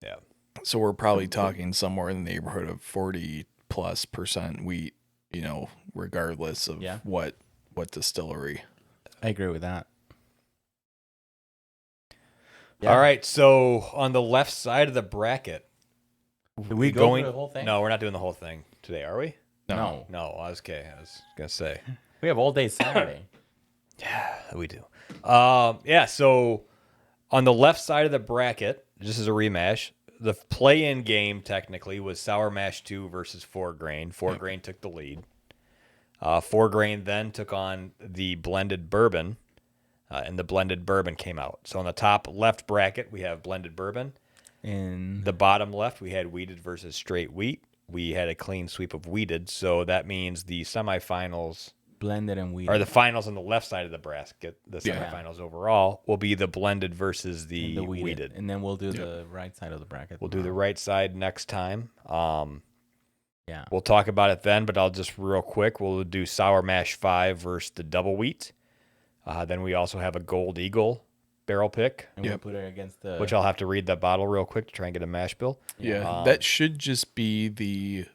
Speaker 1: Yeah.
Speaker 3: So we're probably talking somewhere in the neighborhood of 40+% wheat, regardless of what distillery.
Speaker 2: I agree with that.
Speaker 1: All right, so on the left side of the bracket,
Speaker 2: Did we go through the whole thing?
Speaker 1: No, we're not doing the whole thing today, are we?
Speaker 2: No.
Speaker 1: No, I was gonna say.
Speaker 2: We have all day Saturday.
Speaker 1: Yeah, we do. So on the left side of the bracket, just as a rematch, the play-in game technically was Sour Mash 2 versus 4 Grain. 4 Grain took the lead. 4 Grain then took on the blended bourbon, and the blended bourbon came out. So on the top left bracket, we have blended bourbon.
Speaker 2: In
Speaker 1: The bottom left, we had wheated versus straight wheat. We had a clean sweep of wheated, so that means the semifinals
Speaker 2: blended and wheat.
Speaker 1: or the finals on the left side of the bracket, the semifinals overall, will be the blended versus the wheated.
Speaker 2: And then we'll do the right side of the bracket.
Speaker 1: We'll do the right side next time.
Speaker 2: Yeah.
Speaker 1: We'll talk about it then, but I'll just real quick. We'll do Sour Mash 5 versus the double wheat. Then we also have a Gold Eagle barrel pick,
Speaker 2: And we'll put it against the...
Speaker 1: which I'll have to read that bottle real quick to try and get a mash bill.
Speaker 3: Yeah, that should just be the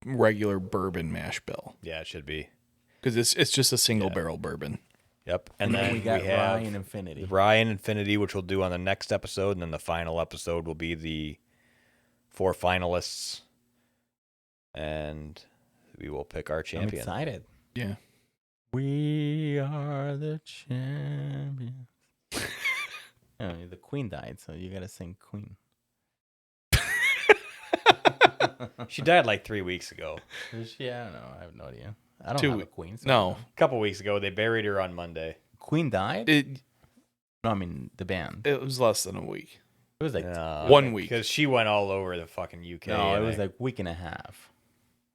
Speaker 3: regular bourbon mash bill.
Speaker 1: Yeah, it should be.
Speaker 3: Because it's just a single barrel bourbon.
Speaker 1: Yep. And then
Speaker 2: we got
Speaker 1: have
Speaker 2: Rye and Infinity.
Speaker 1: Rye and Infinity, which we'll do on the next episode. And then the final episode will be the 4 finalists. And we will pick our
Speaker 2: I'm
Speaker 1: champion.
Speaker 2: excited.
Speaker 3: Yeah.
Speaker 2: We are the champions. Oh, the Queen died, so you gotta sing Queen.
Speaker 1: She died like 3 weeks ago.
Speaker 2: Yeah, I don't know. I have no idea. I don't
Speaker 3: 2
Speaker 2: have a Queen. So
Speaker 3: No.
Speaker 1: A couple weeks ago, they buried her on Monday.
Speaker 2: Queen died?
Speaker 3: It
Speaker 2: No, I mean the band.
Speaker 3: was less than a week.
Speaker 2: It was like
Speaker 3: 1 week.
Speaker 1: Because she went all over the fucking UK.
Speaker 2: no, it
Speaker 1: and
Speaker 2: was like week and a half.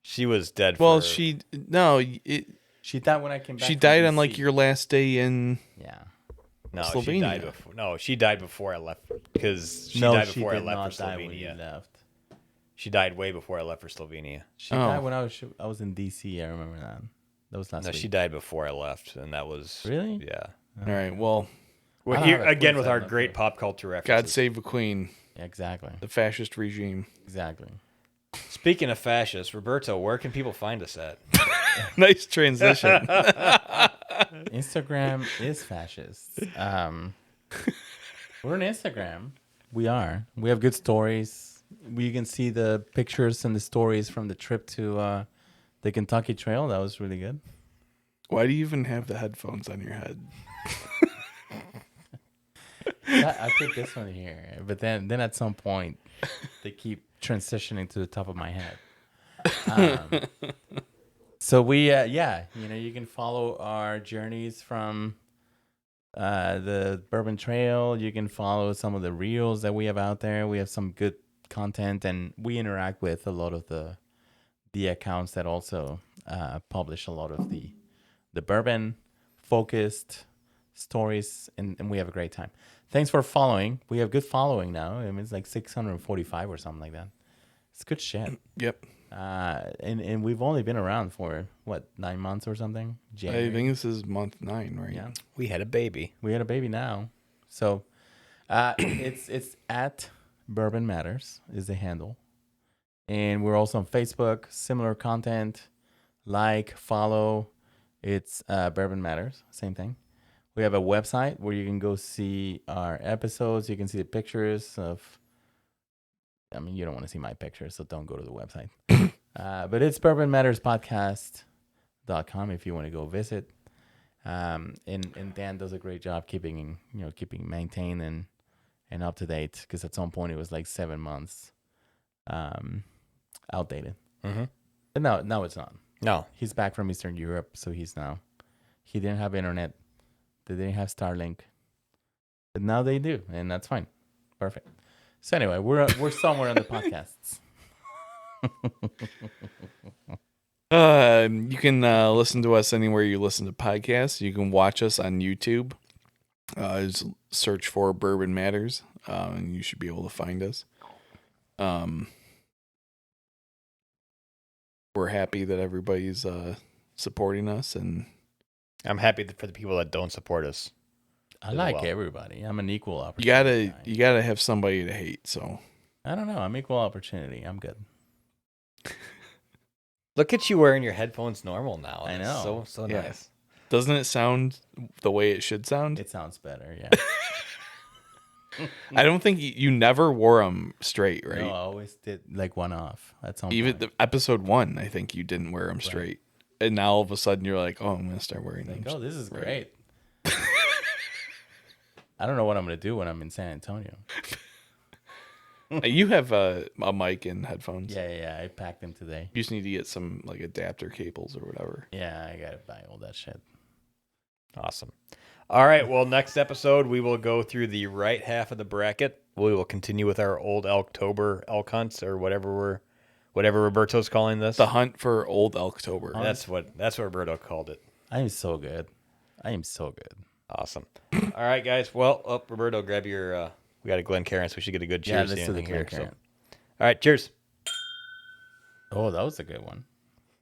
Speaker 1: she was dead.
Speaker 3: Well,
Speaker 1: for,
Speaker 3: she
Speaker 2: died when I came back.
Speaker 3: she
Speaker 2: from
Speaker 3: died on
Speaker 2: DC.
Speaker 3: like your last day in
Speaker 2: Yeah.
Speaker 1: no, she
Speaker 3: Slovenia.
Speaker 1: died before. No, she died before I left. Because she
Speaker 2: no,
Speaker 1: died
Speaker 2: she
Speaker 1: before I
Speaker 2: did
Speaker 1: left
Speaker 2: not
Speaker 1: for
Speaker 2: die when you
Speaker 1: Slovenia.
Speaker 2: left.
Speaker 1: She died way before I left for Slovenia.
Speaker 2: She died when I was in DC. I remember that. That was last
Speaker 1: No,
Speaker 2: week.
Speaker 1: she died before I left, and that was
Speaker 2: Really?
Speaker 1: Yeah.
Speaker 3: All right. Well,
Speaker 1: Well,
Speaker 2: I don't
Speaker 1: here
Speaker 2: have a
Speaker 1: again
Speaker 2: quiz
Speaker 1: with our
Speaker 2: on that
Speaker 1: great
Speaker 2: one.
Speaker 1: pop culture references.
Speaker 3: God save the Queen,
Speaker 2: Yeah, exactly.
Speaker 3: the fascist regime.
Speaker 2: Exactly.
Speaker 1: Speaking of fascists, Roberto, where can people find us at?
Speaker 3: Nice transition.
Speaker 2: Instagram is fascist. We're on Instagram. We are. We have good stories. You can see the pictures and the stories from the trip to the Kentucky Trail. That was really good.
Speaker 3: Why do you even have the headphones on your head?
Speaker 2: I put this one here, but then at some point they keep transitioning to the top of my head. So we, you can follow our journeys from the Bourbon Trail. You can follow some of the reels that we have out there. We have some good content, and we interact with a lot of the accounts that also publish a lot of the bourbon focused stories, and we have a great time. Thanks for following. We have good following now. I mean, it's like 645 or something like that. It's good shit.
Speaker 3: Yep.
Speaker 2: And we've only been around for 9 months or something. January.
Speaker 3: I think this is month 9, right?
Speaker 2: Yeah,
Speaker 1: We had a baby.
Speaker 2: we had a baby now. So it's at Bourbon Matters is the handle, and we're also on Facebook. Similar content, follow. It's Bourbon Matters, same thing. We have a website where you can go see our episodes. You can see the pictures of. I mean, you don't want to see my pictures, so don't go to the website. But it's bourbonmatterspodcast.com if you want to go visit. And Dan does a great job keeping maintained and up to date, because at some point it was like 7 months outdated.
Speaker 1: Mm-hmm.
Speaker 2: But no, it's not.
Speaker 1: No.
Speaker 2: He's back from Eastern Europe, so he didn't have internet. They didn't have Starlink. But now they do, and that's fine. Perfect. So anyway, we're somewhere on the podcasts.
Speaker 3: You can listen to us anywhere you listen to podcasts. You can watch us on YouTube. Just search for Bourbon Matters, and you should be able to find us. We're happy that everybody's supporting us, and
Speaker 1: I'm happy for the people that don't support us.
Speaker 2: I like everybody. I'm an equal
Speaker 3: you
Speaker 2: opportunity.
Speaker 3: gotta have somebody to hate. So
Speaker 2: I don't know. I'm equal opportunity. I'm good.
Speaker 1: Look at you wearing your headphones normal now.
Speaker 2: I
Speaker 1: That's
Speaker 2: know.
Speaker 1: so
Speaker 3: Yeah.
Speaker 1: nice.
Speaker 3: doesn't it sound the way it should sound?
Speaker 2: It sounds better. Yeah.
Speaker 3: I don't think you never wore them straight, right?
Speaker 2: No, I always did like one off at some
Speaker 3: Even
Speaker 2: point.
Speaker 3: the episode 1, I think you didn't wear them straight, and now all of a sudden you're like, "Oh, I'm gonna start wearing them."
Speaker 2: Like, oh, this is
Speaker 3: right.
Speaker 2: great. I don't know what I'm gonna do when I'm in San Antonio.
Speaker 3: You have a mic and headphones.
Speaker 2: Yeah. I packed them today.
Speaker 3: You just need to get some like adapter cables or whatever.
Speaker 2: Yeah, I gotta buy all that shit.
Speaker 1: Awesome. All right. Well, next episode, we will go through the right half of the bracket. We will continue with our Old Elk-Tober elk hunts or whatever Roberto's calling this.
Speaker 3: The hunt for Old Elk-Tober.
Speaker 1: That's what Roberto called it.
Speaker 2: I am so good.
Speaker 1: Awesome. All right, guys. Well, Roberto, grab your. We got a Glencairn, so we should get a good cheers.
Speaker 2: Yeah, let's do the
Speaker 1: here.
Speaker 2: Glencairn.
Speaker 1: All right, cheers.
Speaker 2: Oh, that was a good one.